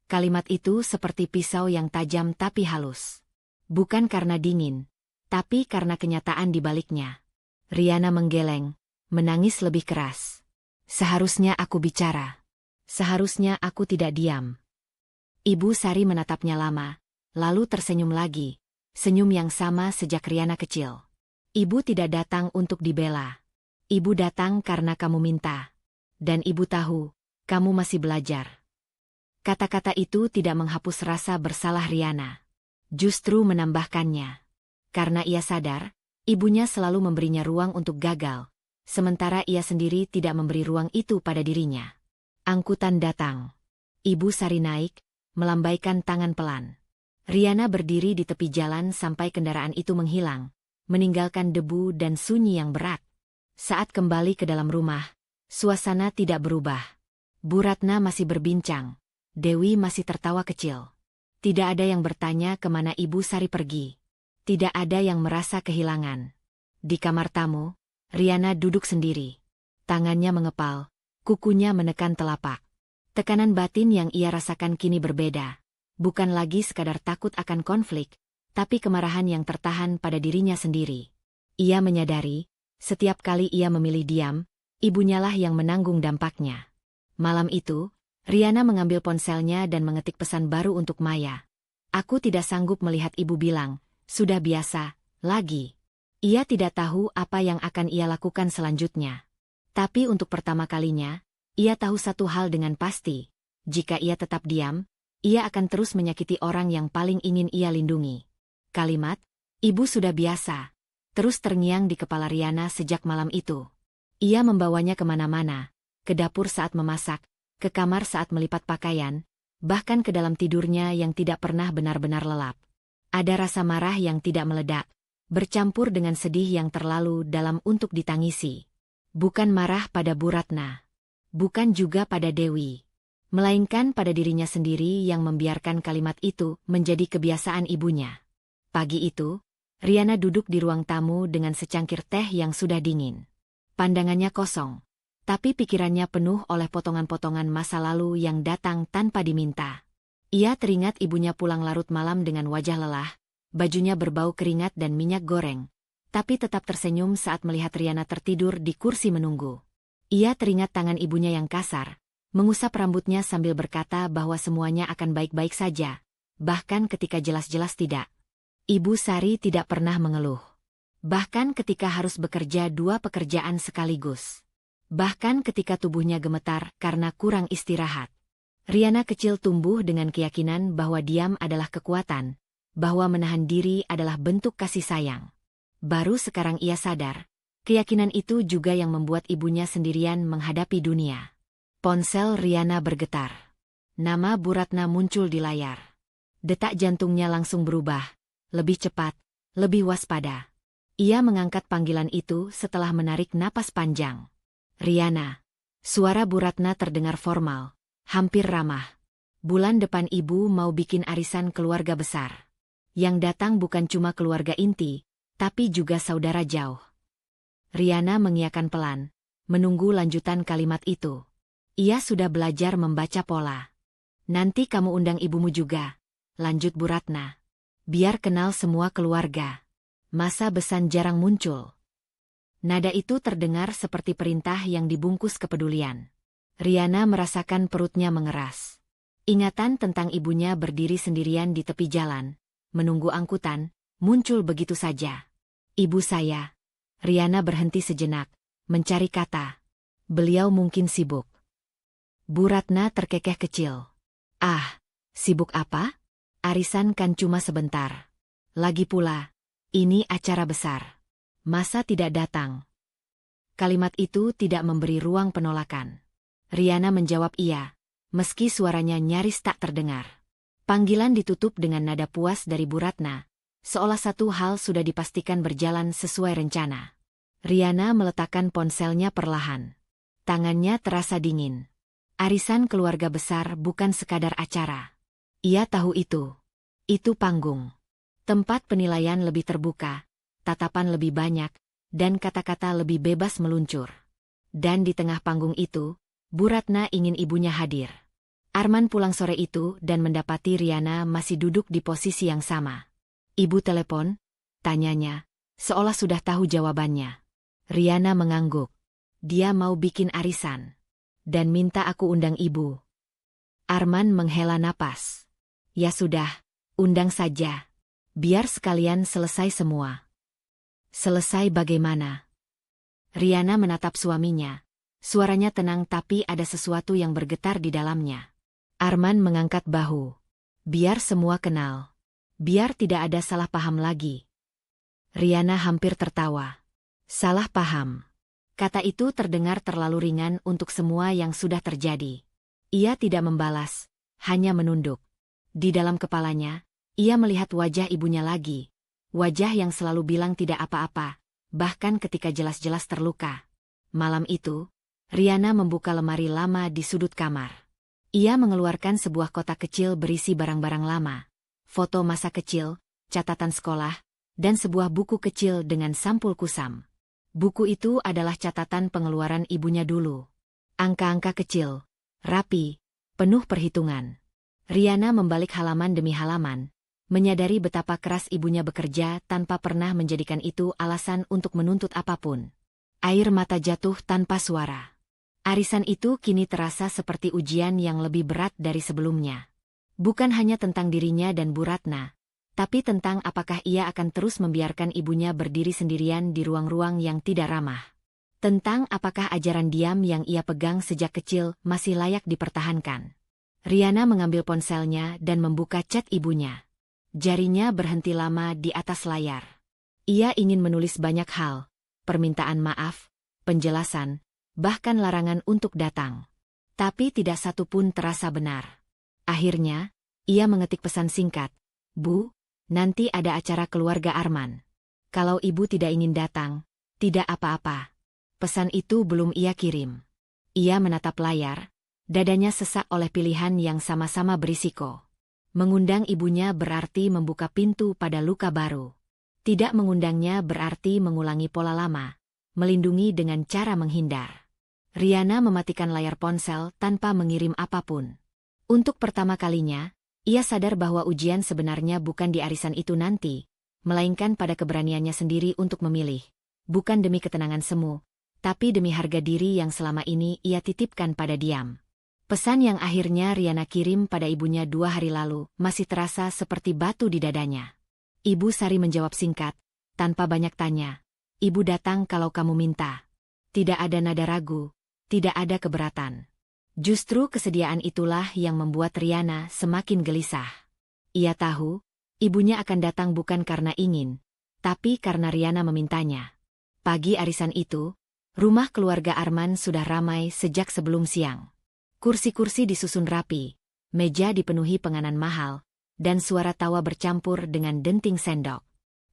Speaker 1: Kalimat itu seperti pisau yang tajam tapi halus. Bukan karena dingin, tapi karena kenyataan di baliknya. Riana menggeleng, menangis lebih keras. "Seharusnya aku bicara. Seharusnya aku tidak diam." Ibu Sari menatapnya lama, lalu tersenyum lagi, senyum yang sama sejak Riana kecil. "Ibu tidak datang untuk dibela. Ibu datang karena kamu minta. Dan ibu tahu, kamu masih belajar." Kata-kata itu tidak menghapus rasa bersalah Riana. Justru menambahkannya. Karena ia sadar, ibunya selalu memberinya ruang untuk gagal, sementara ia sendiri tidak memberi ruang itu pada dirinya. Angkutan datang. Ibu Sari naik, melambaikan tangan pelan. Riana berdiri di tepi jalan sampai kendaraan itu menghilang, meninggalkan debu dan sunyi yang berat. Saat kembali ke dalam rumah, suasana tidak berubah. Bu Ratna masih berbincang. Dewi masih tertawa kecil. Tidak ada yang bertanya kemana Ibu Sari pergi. Tidak ada yang merasa kehilangan. Di kamar tamu, Riana duduk sendiri. Tangannya mengepal, kukunya menekan telapak. Tekanan batin yang ia rasakan kini berbeda. Bukan lagi sekadar takut akan konflik, tapi kemarahan yang tertahan pada dirinya sendiri. Ia menyadari, setiap kali ia memilih diam, ibunyalah yang menanggung dampaknya. Malam itu, Riana mengambil ponselnya dan mengetik pesan baru untuk Maya. "Aku tidak sanggup melihat ibu bilang, sudah biasa, lagi." Ia tidak tahu apa yang akan ia lakukan selanjutnya. Tapi untuk pertama kalinya, ia tahu satu hal dengan pasti. Jika ia tetap diam, ia akan terus menyakiti orang yang paling ingin ia lindungi. Kalimat, "Ibu sudah biasa," terus terngiang di kepala Riana sejak malam itu. Ia membawanya kemana-mana, ke dapur saat memasak, ke kamar saat melipat pakaian, bahkan ke dalam tidurnya yang tidak pernah benar-benar lelap. Ada rasa marah yang tidak meledak, bercampur dengan sedih yang terlalu dalam untuk ditangisi. Bukan marah pada Bu Ratna, bukan juga pada Dewi, melainkan pada dirinya sendiri yang membiarkan kalimat itu menjadi kebiasaan ibunya. Pagi itu, Riana duduk di ruang tamu dengan secangkir teh yang sudah dingin. Pandangannya kosong, tapi pikirannya penuh oleh potongan-potongan masa lalu yang datang tanpa diminta. Ia teringat ibunya pulang larut malam dengan wajah lelah, bajunya berbau keringat dan minyak goreng, tapi tetap tersenyum saat melihat Riana tertidur di kursi menunggu. Ia teringat tangan ibunya yang kasar, mengusap rambutnya sambil berkata bahwa semuanya akan baik-baik saja, bahkan ketika jelas-jelas tidak. Ibu Sari tidak pernah mengeluh. Bahkan ketika harus bekerja 2 pekerjaan sekaligus. Bahkan ketika tubuhnya gemetar karena kurang istirahat. Riana kecil tumbuh dengan keyakinan bahwa diam adalah kekuatan, bahwa menahan diri adalah bentuk kasih sayang. Baru sekarang ia sadar, keyakinan itu juga yang membuat ibunya sendirian menghadapi dunia. Ponsel Riana bergetar. Nama Bu Ratna muncul di layar. Detak jantungnya langsung berubah, lebih cepat, lebih waspada. Ia mengangkat panggilan itu setelah menarik napas panjang. "Riana." Suara Bu Ratna terdengar formal, hampir ramah. Bulan depan ibu mau bikin arisan keluarga besar. Yang datang bukan cuma keluarga inti, tapi juga saudara jauh. Riana mengiyakan pelan, menunggu lanjutan kalimat itu. Ia sudah belajar membaca pola. Nanti kamu undang ibumu juga, lanjut Bu Ratna. Biar kenal semua keluarga. Masa besan jarang muncul. Nada itu terdengar seperti perintah yang dibungkus kepedulian. Riana merasakan perutnya mengeras. Ingatan tentang ibunya berdiri sendirian di tepi jalan, menunggu angkutan, muncul begitu saja. Ibu saya. Riana berhenti sejenak, mencari kata. Beliau mungkin sibuk. Bu Ratna terkekeh kecil. Ah, sibuk apa? Arisan kan cuma sebentar. Lagi pula, ini acara besar. Masa tidak datang? Kalimat itu tidak memberi ruang penolakan. Riana menjawab iya, meski suaranya nyaris tak terdengar. Panggilan ditutup dengan nada puas dari Bu Ratna, seolah satu hal sudah dipastikan berjalan sesuai rencana. Riana meletakkan ponselnya perlahan. Tangannya terasa dingin. Arisan keluarga besar bukan sekadar acara. Ia tahu itu. Itu panggung. Tempat penilaian lebih terbuka, tatapan lebih banyak, dan kata-kata lebih bebas meluncur. Dan di tengah panggung itu, Bu Ratna ingin ibunya hadir. Arman pulang sore itu dan mendapati Riana masih duduk di posisi yang sama. Ibu telepon? Tanyanya, seolah sudah tahu jawabannya. Riana mengangguk. Dia mau bikin arisan. Dan minta aku undang ibu. Arman menghela napas. Ya sudah, undang saja. Biar sekalian selesai semua. Selesai bagaimana? Riana menatap suaminya. Suaranya tenang tapi ada sesuatu yang bergetar di dalamnya. Arman mengangkat bahu. Biar semua kenal. Biar tidak ada salah paham lagi. Riana hampir tertawa. Salah paham. Kata itu terdengar terlalu ringan untuk semua yang sudah terjadi. Ia tidak membalas, hanya menunduk. Di dalam kepalanya, ia melihat wajah ibunya lagi. Wajah yang selalu bilang tidak apa-apa, bahkan ketika jelas-jelas terluka. Malam itu, Riana membuka lemari lama di sudut kamar. Ia mengeluarkan sebuah kotak kecil berisi barang-barang lama. Foto masa kecil, catatan sekolah, dan sebuah buku kecil dengan sampul kusam. Buku itu adalah catatan pengeluaran ibunya dulu. Angka-angka kecil, rapi, penuh perhitungan. Riana membalik halaman demi halaman, menyadari betapa keras ibunya bekerja tanpa pernah menjadikan itu alasan untuk menuntut apapun. Air mata jatuh tanpa suara. Arisan itu kini terasa seperti ujian yang lebih berat dari sebelumnya. Bukan hanya tentang dirinya dan Bu Ratna, tapi tentang apakah ia akan terus membiarkan ibunya berdiri sendirian di ruang-ruang yang tidak ramah. Tentang apakah ajaran diam yang ia pegang sejak kecil masih layak dipertahankan. Riana mengambil ponselnya dan membuka chat ibunya. Jarinya berhenti lama di atas layar. Ia ingin menulis banyak hal, permintaan maaf, penjelasan, bahkan larangan untuk datang. Tapi tidak satu pun terasa benar. Akhirnya, ia mengetik pesan singkat. Bu, nanti ada acara keluarga Arman. Kalau ibu tidak ingin datang, tidak apa-apa. Pesan itu belum ia kirim. Ia menatap layar, dadanya sesak oleh pilihan yang sama-sama berisiko. Mengundang ibunya berarti membuka pintu pada luka baru. Tidak mengundangnya berarti mengulangi pola lama, melindungi dengan cara menghindar. Riana mematikan layar ponsel tanpa mengirim apapun. Untuk pertama kalinya, ia sadar bahwa ujian sebenarnya bukan di arisan itu nanti, melainkan pada keberaniannya sendiri untuk memilih. Bukan demi ketenangan semu, tapi demi harga diri yang selama ini ia titipkan pada diam. Pesan yang akhirnya Riana kirim pada ibunya 2 hari lalu masih terasa seperti batu di dadanya. Ibu Sari menjawab singkat, tanpa banyak tanya. Ibu datang kalau kamu minta. Tidak ada nada ragu, tidak ada keberatan. Justru kesediaan itulah yang membuat Riana semakin gelisah. Ia tahu, ibunya akan datang bukan karena ingin, tapi karena Riana memintanya. Pagi arisan itu, rumah keluarga Arman sudah ramai sejak sebelum siang. Kursi-kursi disusun rapi, meja dipenuhi penganan mahal, dan suara tawa bercampur dengan denting sendok.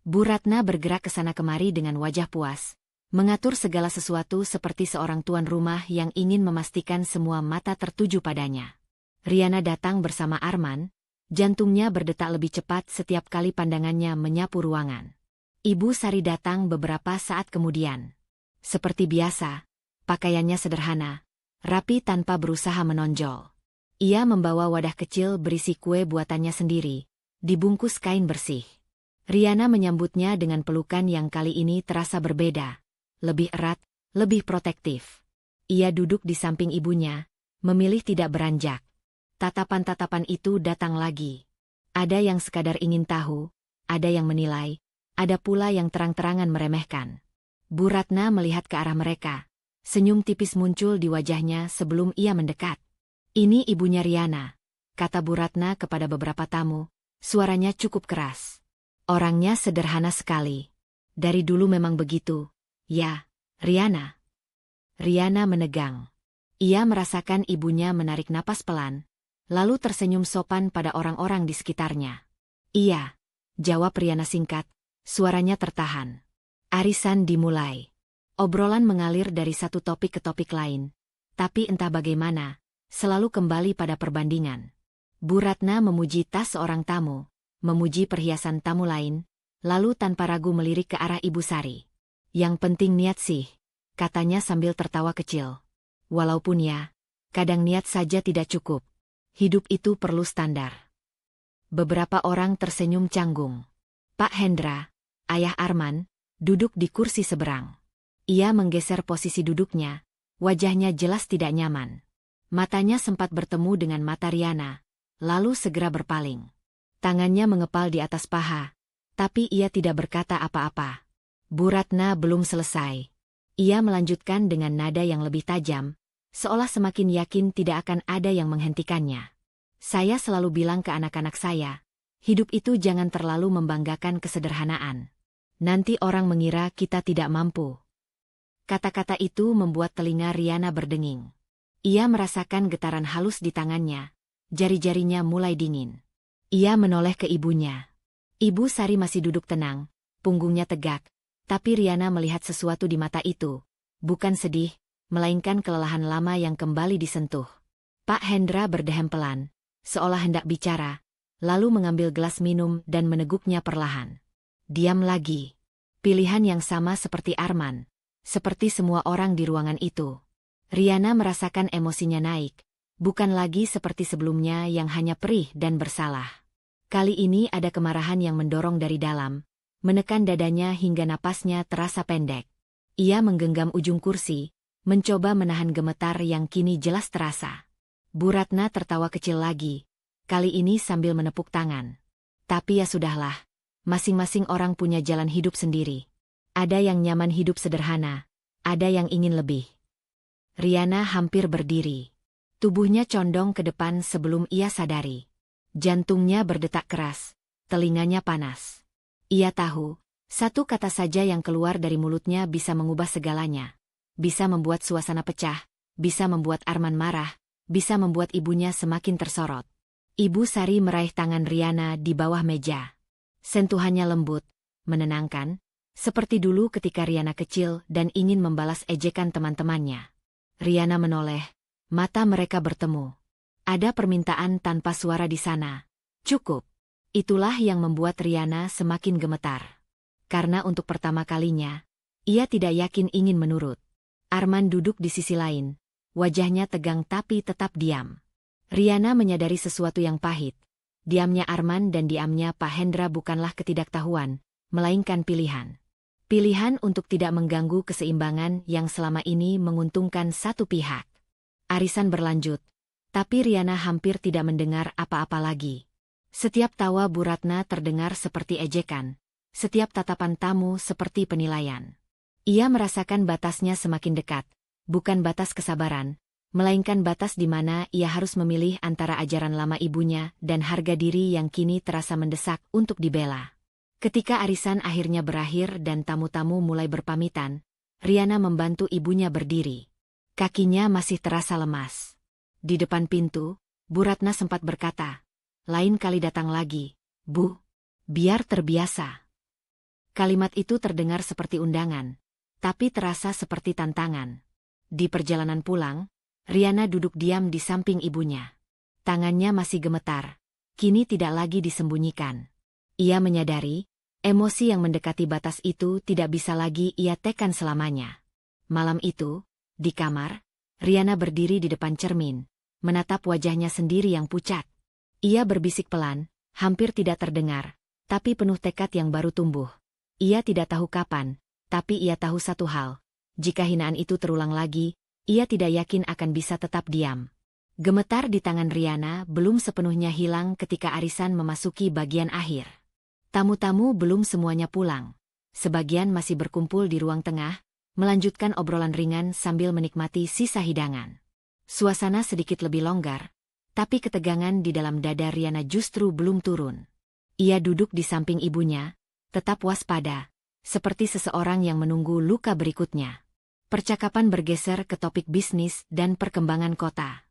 Speaker 1: Bu Ratna bergerak ke sana kemari dengan wajah puas, mengatur segala sesuatu seperti seorang tuan rumah yang ingin memastikan semua mata tertuju padanya. Riana datang bersama Arman, jantungnya berdetak lebih cepat setiap kali pandangannya menyapu ruangan. Ibu Sari datang beberapa saat kemudian. Seperti biasa, pakaiannya sederhana, rapi tanpa berusaha menonjol. Ia membawa wadah kecil berisi kue buatannya sendiri, dibungkus kain bersih. Riana menyambutnya dengan pelukan yang kali ini terasa berbeda, lebih erat, lebih protektif. Ia duduk di samping ibunya, memilih tidak beranjak. Tatapan-tatapan itu datang lagi. Ada yang sekadar ingin tahu, ada yang menilai, ada pula yang terang-terangan meremehkan. Bu Ratna melihat ke arah mereka. Senyum tipis muncul di wajahnya sebelum ia mendekat. "Ini ibunya Riana," kata Bu Ratna kepada beberapa tamu. Suaranya cukup keras. "Orangnya sederhana sekali. Dari dulu memang begitu, ya, Riana?" Riana menegang. Ia merasakan ibunya menarik napas pelan, lalu tersenyum sopan pada orang-orang di sekitarnya. "Iya," jawab Riana singkat, suaranya tertahan. Arisan dimulai. Obrolan mengalir dari satu topik ke topik lain, tapi entah bagaimana, selalu kembali pada perbandingan. Bu Ratna memuji tas seorang tamu, memuji perhiasan tamu lain, lalu tanpa ragu melirik ke arah Ibu Sari. "Yang penting niat sih," katanya sambil tertawa kecil. "Walaupun ya, kadang niat saja tidak cukup. Hidup itu perlu standar." Beberapa orang tersenyum canggung. Pak Hendra, ayah Arman, duduk di kursi seberang. Ia menggeser posisi duduknya, wajahnya jelas tidak nyaman. Matanya sempat bertemu dengan mata Riana, lalu segera berpaling. Tangannya mengepal di atas paha, tapi ia tidak berkata apa-apa. Bu Ratna belum selesai. Ia melanjutkan dengan nada yang lebih tajam, seolah semakin yakin tidak akan ada yang menghentikannya. "Saya selalu bilang ke anak-anak saya, hidup itu jangan terlalu membanggakan kesederhanaan. Nanti orang mengira kita tidak mampu." Kata-kata itu membuat telinga Riana berdenging. Ia merasakan getaran halus di tangannya, jari-jarinya mulai dingin. Ia menoleh ke ibunya. Ibu Sari masih duduk tenang, punggungnya tegak, tapi Riana melihat sesuatu di mata itu. Bukan sedih, melainkan kelelahan lama yang kembali disentuh. Pak Hendra berdehem pelan, seolah hendak bicara, lalu mengambil gelas minum dan meneguknya perlahan. Diam lagi. Pilihan yang sama seperti Arman. Seperti semua orang di ruangan itu. Riana merasakan emosinya naik, bukan lagi seperti sebelumnya yang hanya perih dan bersalah. Kali ini ada kemarahan yang mendorong dari dalam, menekan dadanya hingga napasnya terasa pendek. Ia menggenggam ujung kursi, mencoba menahan gemetar yang kini jelas terasa. Bu Ratna tertawa kecil lagi, kali ini sambil menepuk tangan. "Tapi ya sudahlah, masing-masing orang punya jalan hidup sendiri. Ada yang nyaman hidup sederhana, ada yang ingin lebih." Riana hampir berdiri. Tubuhnya condong ke depan sebelum ia sadari. Jantungnya berdetak keras, telinganya panas. Ia tahu, satu kata saja yang keluar dari mulutnya bisa mengubah segalanya. Bisa membuat suasana pecah, bisa membuat Arman marah, bisa membuat ibunya semakin tersorot. Ibu Sari meraih tangan Riana di bawah meja. Sentuhannya lembut, menenangkan, seperti dulu ketika Riana kecil dan ingin membalas ejekan teman-temannya. Riana menoleh, mata mereka bertemu. Ada permintaan tanpa suara di sana. "Cukup." Itulah yang membuat Riana semakin gemetar. Karena untuk pertama kalinya, ia tidak yakin ingin menurut. Arman duduk di sisi lain, wajahnya tegang tapi tetap diam. Riana menyadari sesuatu yang pahit. Diamnya Arman dan diamnya Pak Hendra bukanlah ketidaktahuan, melainkan pilihan. Pilihan untuk tidak mengganggu keseimbangan yang selama ini menguntungkan satu pihak. Arisan berlanjut, tapi Riana hampir tidak mendengar apa-apa lagi. Setiap tawa Bu Ratna terdengar seperti ejekan, setiap tatapan tamu seperti penilaian. Ia merasakan batasnya semakin dekat, bukan batas kesabaran, melainkan batas di mana ia harus memilih antara ajaran lama ibunya dan harga diri yang kini terasa mendesak untuk dibela. Ketika arisan akhirnya berakhir dan tamu-tamu mulai berpamitan, Riana membantu ibunya berdiri. Kakinya masih terasa lemas. Di depan pintu, Bu Ratna sempat berkata, "Lain kali datang lagi, Bu. Biar terbiasa." Kalimat itu terdengar seperti undangan, tapi terasa seperti tantangan. Di perjalanan pulang, Riana duduk diam di samping ibunya. tangannya masih gemetar. Kini tidak lagi disembunyikan. Ia menyadari, emosi yang mendekati batas itu tidak bisa lagi ia tekan selamanya. Malam itu, di kamar, Riana berdiri di depan cermin, menatap wajahnya sendiri yang pucat. Ia berbisik pelan, hampir tidak terdengar, tapi penuh tekad yang baru tumbuh. Ia tidak tahu kapan, tapi ia tahu satu hal. Jika hinaan itu terulang lagi, ia tidak yakin akan bisa tetap diam. Gemetar di tangan Riana belum sepenuhnya hilang ketika arisan memasuki bagian akhir. Tamu-tamu belum semuanya pulang. Sebagian masih berkumpul di ruang tengah, melanjutkan obrolan ringan sambil menikmati sisa hidangan. Suasana sedikit lebih longgar, tapi ketegangan di dalam dada Riana justru belum turun. Ia duduk di samping ibunya, tetap waspada, seperti seseorang yang menunggu luka berikutnya. Percakapan bergeser ke topik bisnis dan perkembangan kota.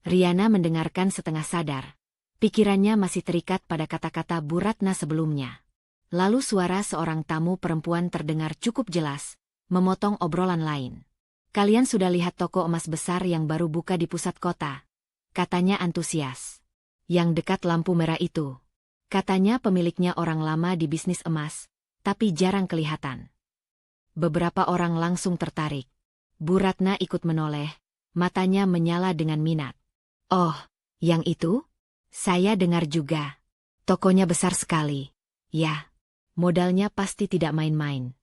Speaker 1: Riana mendengarkan setengah sadar. Pikirannya masih terikat pada kata-kata Bu Ratna sebelumnya. Lalu suara seorang tamu perempuan terdengar cukup jelas, memotong obrolan lain. "Kalian sudah lihat toko emas besar yang baru buka di pusat kota?" katanya antusias. "Yang dekat lampu merah itu. Katanya pemiliknya orang lama di bisnis emas, tapi jarang kelihatan." Beberapa orang langsung tertarik. Bu Ratna ikut menoleh, matanya menyala dengan minat. "Oh, yang itu? Saya dengar juga. Tokonya besar sekali. Ya, modalnya pasti tidak main-main."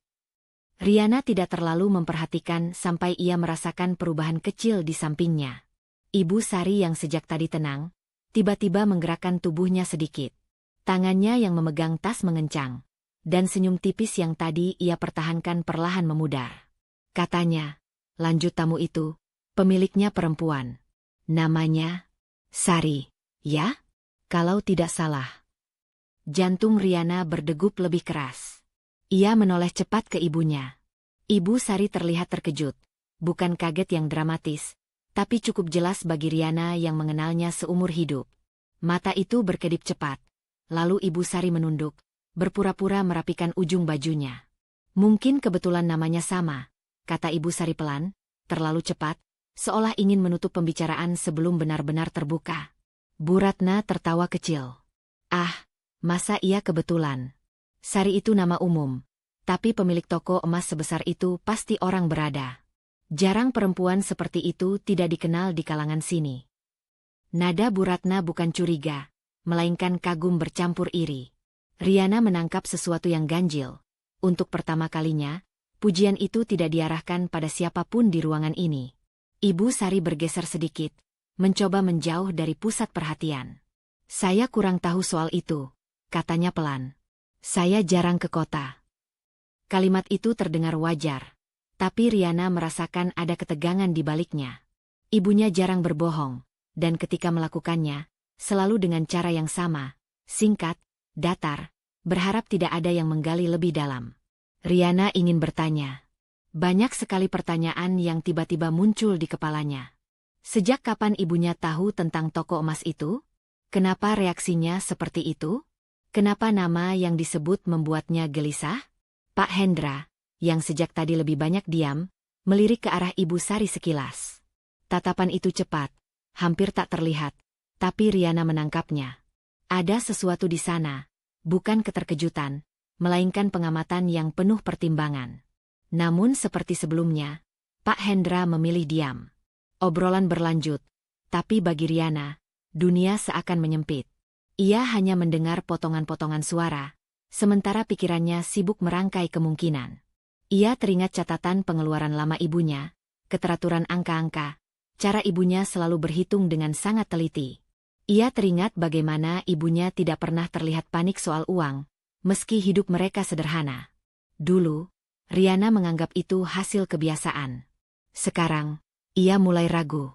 Speaker 1: Riana tidak terlalu memperhatikan sampai ia merasakan perubahan kecil di sampingnya. Ibu Sari yang sejak tadi tenang, tiba-tiba menggerakkan tubuhnya sedikit. Tangannya yang memegang tas mengencang, dan senyum tipis yang tadi ia pertahankan perlahan memudar. Katanya, lanjut tamu itu, pemiliknya perempuan. "Namanya Sari, ya? Kalau tidak salah." Jantung Riana berdegup lebih keras. Ia menoleh cepat ke ibunya. Ibu Sari terlihat terkejut, bukan kaget yang dramatis, tapi cukup jelas bagi Riana yang mengenalnya seumur hidup. Mata itu berkedip cepat, lalu Ibu Sari menunduk, berpura-pura merapikan ujung bajunya. "Mungkin kebetulan namanya sama," kata Ibu Sari pelan, terlalu cepat, seolah ingin menutup pembicaraan sebelum benar-benar terbuka. Bu Ratna tertawa kecil. "Ah, masa iya kebetulan? Sari itu nama umum, tapi pemilik toko emas sebesar itu pasti orang berada. Jarang perempuan seperti itu tidak dikenal di kalangan sini." Nada Bu Ratna bukan curiga, melainkan kagum bercampur iri. Riana menangkap sesuatu yang ganjil. Untuk pertama kalinya, pujian itu tidak diarahkan pada siapapun di ruangan ini. Ibu Sari bergeser sedikit, mencoba menjauh dari pusat perhatian. "Saya kurang tahu soal itu," katanya pelan. "Saya jarang ke kota." Kalimat itu terdengar wajar, tapi Riana merasakan ada ketegangan di baliknya. Ibunya jarang berbohong, dan ketika melakukannya, selalu dengan cara yang sama, singkat, datar, berharap tidak ada yang menggali lebih dalam. Riana ingin bertanya. Banyak sekali pertanyaan yang tiba-tiba muncul di kepalanya. Sejak kapan ibunya tahu tentang toko emas itu? Kenapa reaksinya seperti itu? Kenapa nama yang disebut membuatnya gelisah? Pak Hendra, yang sejak tadi lebih banyak diam, melirik ke arah Ibu Sari sekilas. Tatapan itu cepat, hampir tak terlihat, tapi Riana menangkapnya. Ada sesuatu di sana, bukan keterkejutan, melainkan pengamatan yang penuh pertimbangan. Namun seperti sebelumnya, Pak Hendra memilih diam. Obrolan berlanjut, tapi bagi Riana, dunia seakan menyempit. Ia hanya mendengar potongan-potongan suara, sementara pikirannya sibuk merangkai kemungkinan. Ia teringat catatan pengeluaran lama ibunya, keteraturan angka-angka, cara ibunya selalu berhitung dengan sangat teliti. Ia teringat bagaimana ibunya tidak pernah terlihat panik soal uang, meski hidup mereka sederhana. Dulu, Riana menganggap itu hasil kebiasaan. Sekarang, ia mulai ragu.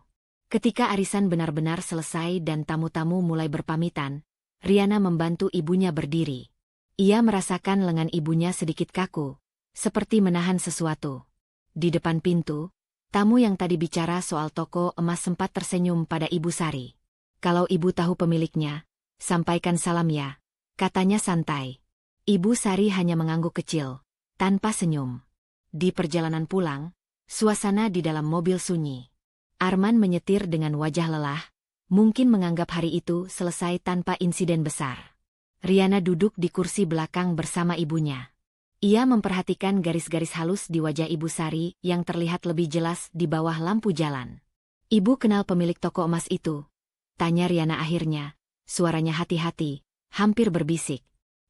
Speaker 1: Ketika arisan benar-benar selesai dan tamu-tamu mulai berpamitan, Riana membantu ibunya berdiri. Ia merasakan lengan ibunya sedikit kaku, seperti menahan sesuatu. Di depan pintu, tamu yang tadi bicara soal toko emas sempat tersenyum pada Ibu Sari. "Kalau ibu tahu pemiliknya, sampaikan salam ya," katanya santai. Ibu Sari hanya mengangguk kecil, tanpa senyum. Di perjalanan pulang, suasana di dalam mobil sunyi. Arman menyetir dengan wajah lelah, mungkin menganggap hari itu selesai tanpa insiden besar. Riana duduk di kursi belakang bersama ibunya. Ia memperhatikan garis-garis halus di wajah Ibu Sari yang terlihat lebih jelas di bawah lampu jalan. "Ibu kenal pemilik toko emas itu?" tanya Riana akhirnya. Suaranya hati-hati, hampir berbisik.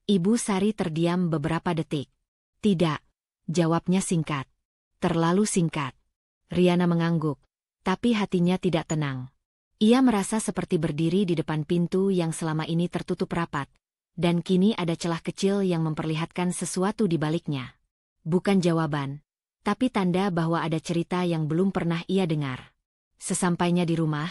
Speaker 1: Ibu Sari terdiam beberapa detik. "Tidak," jawabnya singkat. "Terlalu singkat." Riana mengangguk, tapi hatinya tidak tenang. Ia merasa seperti berdiri di depan pintu yang selama ini tertutup rapat, dan kini ada celah kecil yang memperlihatkan sesuatu di baliknya. Bukan jawaban, tapi tanda bahwa ada cerita yang belum pernah ia dengar. Sesampainya di rumah,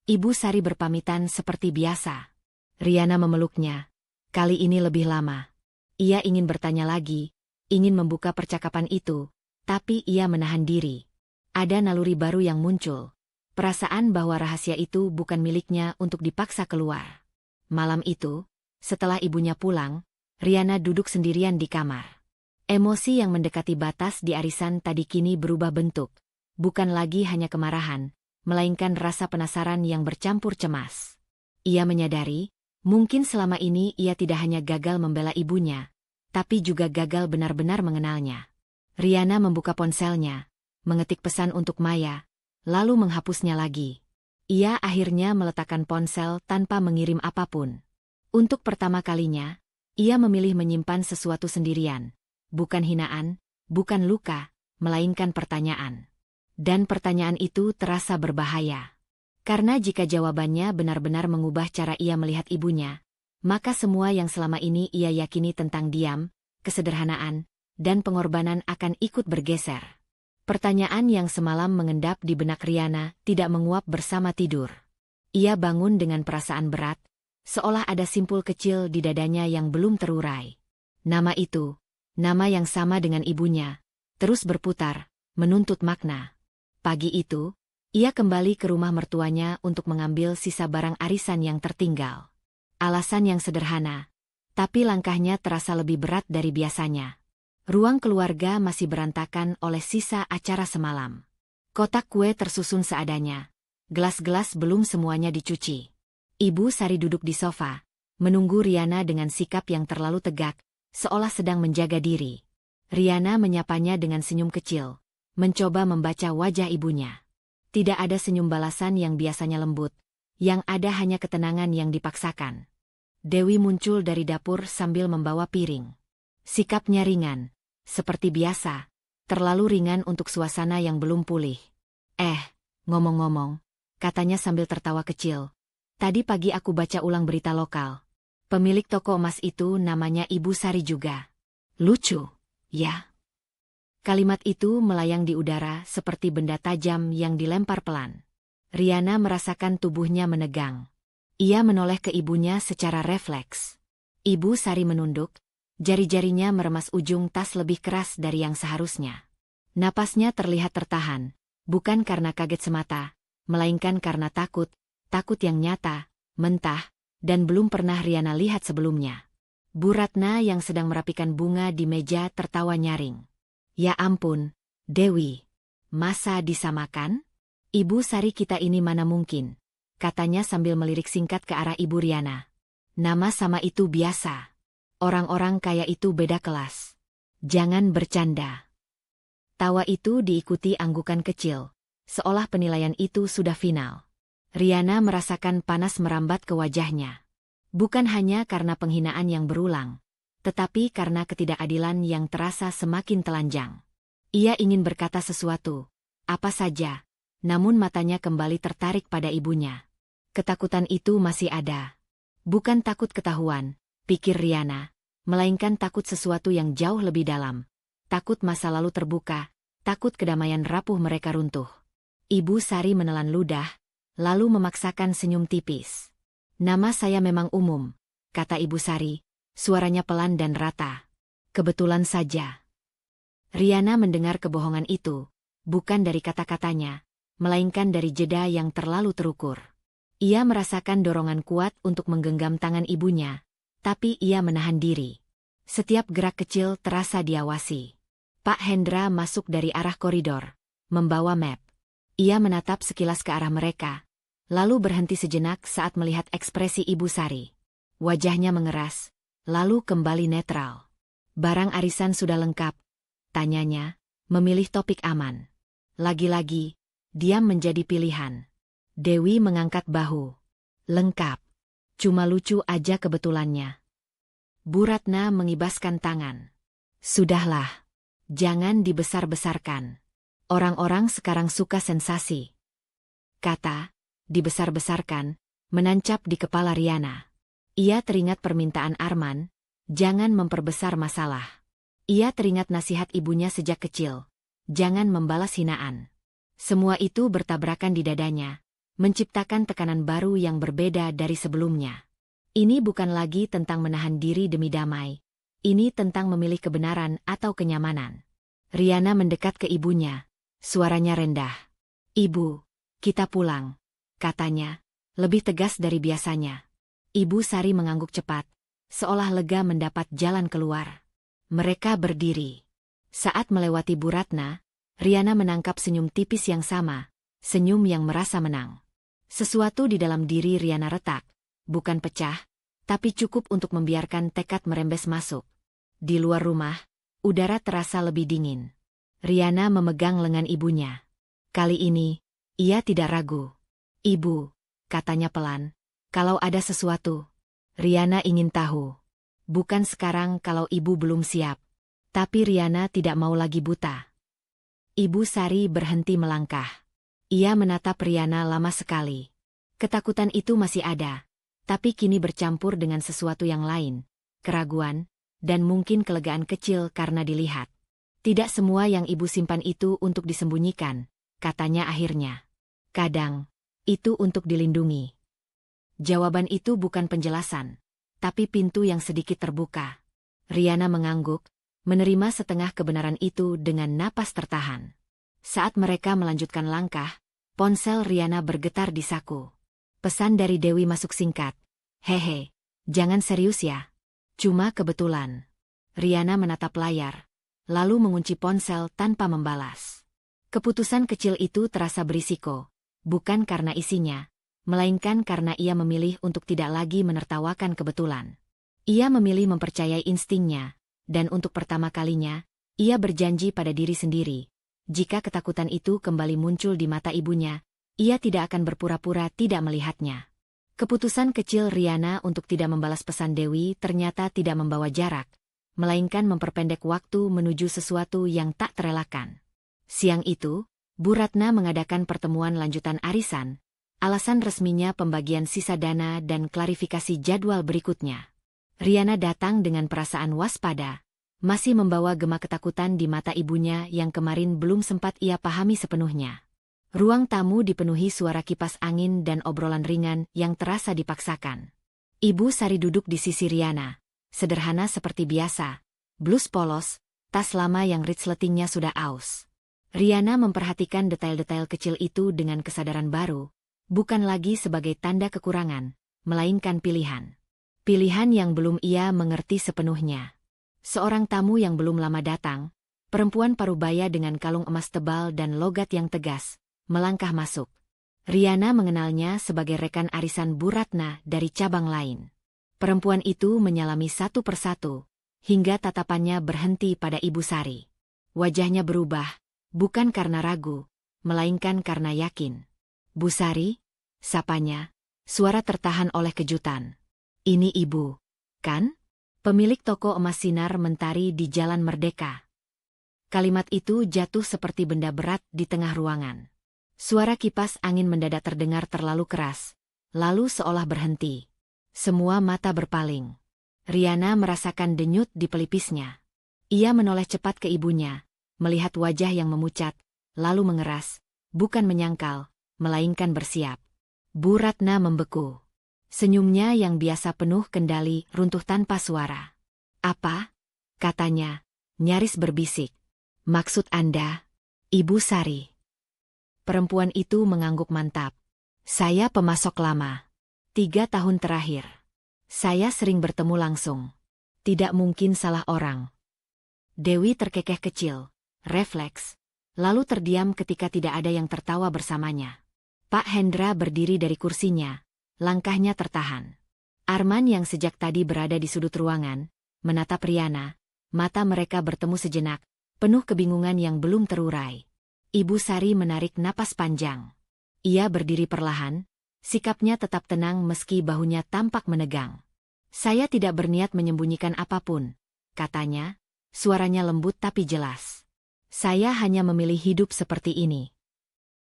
Speaker 1: Ibu Sari berpamitan seperti biasa. Riana memeluknya. Kali ini lebih lama. Ia ingin bertanya lagi, ingin membuka percakapan itu, tapi ia menahan diri. Ada naluri baru yang muncul. Perasaan bahwa rahasia itu bukan miliknya untuk dipaksa keluar. Malam itu, setelah ibunya pulang, Riana duduk sendirian di kamar. Emosi yang mendekati batas di arisan tadi kini berubah bentuk. Bukan lagi hanya kemarahan, melainkan rasa penasaran yang bercampur cemas. Ia menyadari, mungkin selama ini ia tidak hanya gagal membela ibunya, tapi juga gagal benar-benar mengenalnya. Riana membuka ponselnya, mengetik pesan untuk Maya, lalu menghapusnya lagi. Ia akhirnya meletakkan ponsel tanpa mengirim apapun. Untuk pertama kalinya, ia memilih menyimpan sesuatu sendirian. Bukan hinaan, bukan luka, melainkan pertanyaan. Dan pertanyaan itu terasa berbahaya. Karena jika jawabannya benar-benar mengubah cara ia melihat ibunya, maka semua yang selama ini ia yakini tentang diam, kesederhanaan, dan pengorbanan akan ikut bergeser. Pertanyaan yang semalam mengendap di benak Riana tidak menguap bersama tidur. Ia bangun dengan perasaan berat, seolah ada simpul kecil di dadanya yang belum terurai. Nama itu, nama yang sama dengan ibunya, terus berputar, menuntut makna. Pagi itu, ia kembali ke rumah mertuanya untuk mengambil sisa barang arisan yang tertinggal. Alasan yang sederhana, tapi langkahnya terasa lebih berat dari biasanya. Ruang keluarga masih berantakan oleh sisa acara semalam. Kotak kue tersusun seadanya. Gelas-gelas belum semuanya dicuci. Ibu Sari duduk di sofa, menunggu Riana dengan sikap yang terlalu tegak, seolah sedang menjaga diri. Riana menyapanya dengan senyum kecil, mencoba membaca wajah ibunya. Tidak ada senyum balasan yang biasanya lembut, yang ada hanya ketenangan yang dipaksakan. Dewi muncul dari dapur sambil membawa piring. Sikapnya ringan, seperti biasa, terlalu ringan untuk suasana yang belum pulih. Ngomong-ngomong, katanya sambil tertawa kecil. Tadi pagi aku baca ulang berita lokal. Pemilik toko emas itu namanya Ibu Sari juga. Lucu, ya? Kalimat itu melayang di udara seperti benda tajam yang dilempar pelan. Riana merasakan tubuhnya menegang. Ia menoleh ke ibunya secara refleks. Ibu Sari menunduk, jari-jarinya meremas ujung tas lebih keras dari yang seharusnya. Napasnya terlihat tertahan, bukan karena kaget semata, melainkan karena takut yang nyata, mentah, dan belum pernah Riana lihat sebelumnya. Bu Ratna yang sedang merapikan bunga di meja tertawa nyaring. Ya ampun, Dewi. Masa disamakan? Ibu Sari kita ini mana mungkin, katanya sambil melirik singkat ke arah Ibu Riana. Nama sama itu biasa. Orang-orang kaya itu beda kelas. Jangan bercanda. Tawa itu diikuti anggukan kecil, seolah penilaian itu sudah final. Riana merasakan panas merambat ke wajahnya. Bukan hanya karena penghinaan yang berulang, tetapi karena ketidakadilan yang terasa semakin telanjang. Ia ingin berkata sesuatu, apa saja, namun matanya kembali tertarik pada ibunya. Ketakutan itu masih ada. Bukan takut ketahuan, pikir Riana, melainkan takut sesuatu yang jauh lebih dalam. Takut masa lalu terbuka, takut kedamaian rapuh mereka runtuh. Ibu Sari menelan ludah, lalu memaksakan senyum tipis. Nama saya memang umum, kata Ibu Sari. Suaranya pelan dan rata. Kebetulan saja. Riana mendengar kebohongan itu, bukan dari kata-katanya, melainkan dari jeda yang terlalu terukur. Ia merasakan dorongan kuat untuk menggenggam tangan ibunya, tapi ia menahan diri. Setiap gerak kecil terasa diawasi. Pak Hendra masuk dari arah koridor, membawa map. Ia menatap sekilas ke arah mereka, lalu berhenti sejenak saat melihat ekspresi Ibu Sari. Wajahnya mengeras, lalu kembali netral. Barang arisan sudah lengkap, tanyanya, memilih topik aman. Lagi-lagi, diam menjadi pilihan. Dewi mengangkat bahu. Lengkap. Cuma lucu aja kebetulannya. Bu Ratna mengibaskan tangan. Sudahlah. Jangan dibesar-besarkan. Orang-orang sekarang suka sensasi. Kata, dibesar-besarkan, menancap di kepala Riana. Ia teringat permintaan Arman, jangan memperbesar masalah. Ia teringat nasihat ibunya sejak kecil. Jangan membalas hinaan. Semua itu bertabrakan di dadanya, menciptakan tekanan baru yang berbeda dari sebelumnya. Ini bukan lagi tentang menahan diri demi damai. Ini tentang memilih kebenaran atau kenyamanan. Riana mendekat ke ibunya. Suaranya rendah. Ibu, kita pulang, katanya, lebih tegas dari biasanya. Ibu Sari mengangguk cepat, seolah lega mendapat jalan keluar. Mereka berdiri. Saat melewati Bu Ratna, Riana menangkap senyum tipis yang sama, senyum yang merasa menang. Sesuatu di dalam diri Riana retak, bukan pecah, tapi cukup untuk membiarkan tekad merembes masuk. Di luar rumah, udara terasa lebih dingin. Riana memegang lengan ibunya. Kali ini, ia tidak ragu. Ibu, katanya pelan, kalau ada sesuatu. Riana ingin tahu. Bukan sekarang kalau ibu belum siap. Tapi Riana tidak mau lagi buta. Ibu Sari berhenti melangkah. Ia menatap Riana lama sekali. Ketakutan itu masih ada, tapi kini bercampur dengan sesuatu yang lain, keraguan, dan mungkin kelegaan kecil karena dilihat. Tidak semua yang ibu simpan itu untuk disembunyikan, katanya akhirnya. Kadang, itu untuk dilindungi. Jawaban itu bukan penjelasan, tapi pintu yang sedikit terbuka. Riana mengangguk, menerima setengah kebenaran itu dengan napas tertahan. Saat mereka melanjutkan langkah, ponsel Riana bergetar di saku. Pesan dari Dewi masuk singkat. Hehe, jangan serius ya. Cuma kebetulan. Riana menatap layar, lalu mengunci ponsel tanpa membalas. Keputusan kecil itu terasa berisiko, bukan karena isinya, melainkan karena ia memilih untuk tidak lagi menertawakan kebetulan. Ia memilih mempercayai instingnya, dan untuk pertama kalinya, ia berjanji pada diri sendiri. Jika ketakutan itu kembali muncul di mata ibunya, ia tidak akan berpura-pura tidak melihatnya. Keputusan kecil Riana untuk tidak membalas pesan Dewi ternyata tidak membawa jarak, melainkan memperpendek waktu menuju sesuatu yang tak terelakkan. Siang itu, Bu Ratna mengadakan pertemuan lanjutan arisan, alasan resminya pembagian sisa dana dan klarifikasi jadwal berikutnya. Riana datang dengan perasaan waspada, masih membawa gema ketakutan di mata ibunya yang kemarin belum sempat ia pahami sepenuhnya. Ruang tamu dipenuhi suara kipas angin dan obrolan ringan yang terasa dipaksakan. Ibu Sari duduk di sisi Riana. Sederhana seperti biasa, blus polos, tas lama yang resletingnya sudah aus. Riana memperhatikan detail-detail kecil itu dengan kesadaran baru, bukan lagi sebagai tanda kekurangan, melainkan pilihan. Pilihan yang belum ia mengerti sepenuhnya. Seorang tamu yang belum lama datang, perempuan parubaya dengan kalung emas tebal dan logat yang tegas, melangkah masuk. Riana mengenalnya sebagai rekan arisan Bu Ratna dari cabang lain. Perempuan itu menyalami satu persatu, hingga tatapannya berhenti pada Ibu Sari. Wajahnya berubah, bukan karena ragu, melainkan karena yakin. Bu Sari, sapanya, suara tertahan oleh kejutan. Ini ibu, kan? Pemilik toko emas sinar mentari di Jalan Merdeka. Kalimat itu jatuh seperti benda berat di tengah ruangan. Suara kipas angin mendadak terdengar terlalu keras, lalu seolah berhenti. Semua mata berpaling. Riana merasakan denyut di pelipisnya. Ia menoleh cepat ke ibunya, melihat wajah yang memucat, lalu mengeras, bukan menyangkal, melainkan bersiap. Bu Ratna membeku. Senyumnya yang biasa penuh kendali runtuh tanpa suara. Apa? Katanya, nyaris berbisik. Maksud Anda, Ibu Sari? Perempuan itu mengangguk mantap. Saya pemasok lama. 3 tahun terakhir. Saya sering bertemu langsung. Tidak mungkin salah orang. Dewi terkekeh kecil, refleks, lalu terdiam ketika tidak ada yang tertawa bersamanya. Pak Hendra berdiri dari kursinya, langkahnya tertahan. Arman yang sejak tadi berada di sudut ruangan, menatap Riana, mata mereka bertemu sejenak, penuh kebingungan yang belum terurai. Ibu Sari menarik napas panjang. Ia berdiri perlahan, sikapnya tetap tenang meski bahunya tampak menegang. Saya tidak berniat menyembunyikan apapun, katanya, suaranya lembut tapi jelas. Saya hanya memilih hidup seperti ini.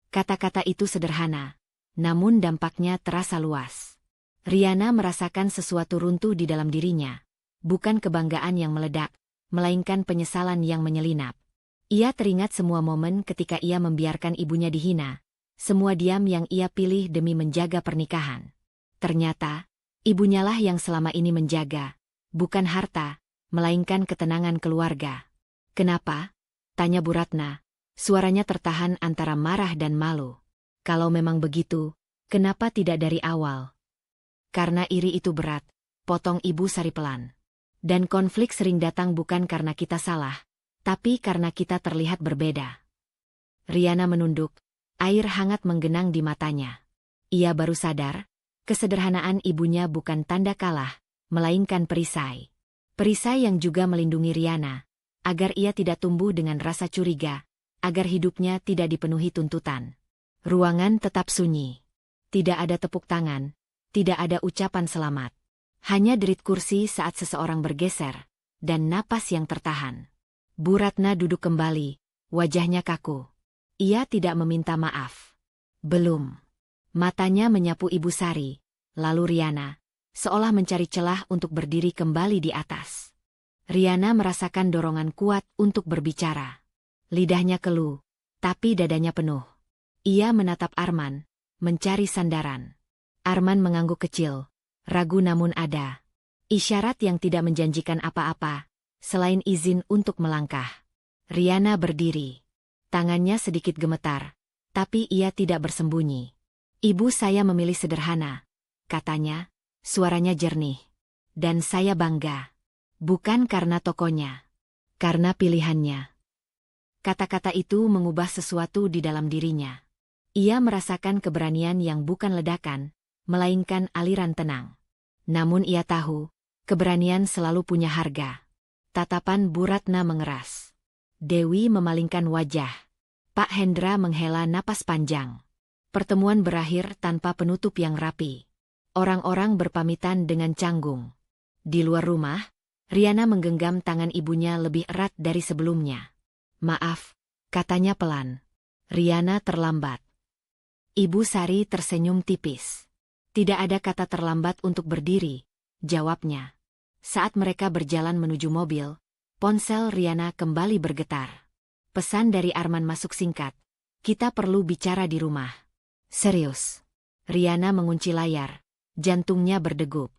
Speaker 1: Kata-kata itu sederhana, namun dampaknya terasa luas. Riana merasakan sesuatu runtuh di dalam dirinya. Bukan kebanggaan yang meledak, melainkan penyesalan yang menyelinap. Ia teringat semua momen ketika ia membiarkan ibunya dihina, semua diam yang ia pilih demi menjaga pernikahan. Ternyata, ibunyalah yang selama ini menjaga, bukan harta, melainkan ketenangan keluarga. Kenapa? Tanya Bu Ratna, suaranya tertahan antara marah dan malu. Kalau memang begitu, kenapa tidak dari awal? Karena iri itu berat, potong Ibu Sari pelan. Dan konflik sering datang bukan karena kita salah, tapi karena kita terlihat berbeda. Riana menunduk, air hangat menggenang di matanya. Ia baru sadar, kesederhanaan ibunya bukan tanda kalah, melainkan perisai. Perisai yang juga melindungi Riana, agar ia tidak tumbuh dengan rasa curiga, agar hidupnya tidak dipenuhi tuntutan. Ruangan tetap sunyi. Tidak ada tepuk tangan, tidak ada ucapan selamat. Hanya derit kursi saat seseorang bergeser, dan napas yang tertahan. Bu Ratna duduk kembali, wajahnya kaku. Ia tidak meminta maaf. Belum. Matanya menyapu Ibu Sari, lalu Riana, seolah mencari celah untuk berdiri kembali di atas. Riana merasakan dorongan kuat untuk berbicara. Lidahnya keluh, tapi dadanya penuh. Ia menatap Arman, mencari sandaran. Arman mengangguk kecil, ragu namun ada. Isyarat yang tidak menjanjikan apa-apa, selain izin untuk melangkah. Riana berdiri. Tangannya sedikit gemetar, tapi ia tidak bersembunyi. Ibu saya memilih sederhana, katanya, suaranya jernih. Dan saya bangga. Bukan karena tokonya, karena pilihannya. Kata-kata itu mengubah sesuatu di dalam dirinya. Ia merasakan keberanian yang bukan ledakan, melainkan aliran tenang. Namun ia tahu, keberanian selalu punya harga. Tatapan Bu Ratna mengeras. Dewi memalingkan wajah. Pak Hendra menghela napas panjang. Pertemuan berakhir tanpa penutup yang rapi. Orang-orang berpamitan dengan canggung. Di luar rumah, Riana menggenggam tangan ibunya lebih erat dari sebelumnya. Maaf, katanya pelan. Riana terlambat. Ibu Sari tersenyum tipis. Tidak ada kata terlambat untuk berdiri, jawabnya. Saat mereka berjalan menuju mobil, ponsel Riana kembali bergetar. Pesan dari Arman masuk singkat. Kita perlu bicara di rumah. Serius. Riana mengunci layar. Jantungnya berdegup.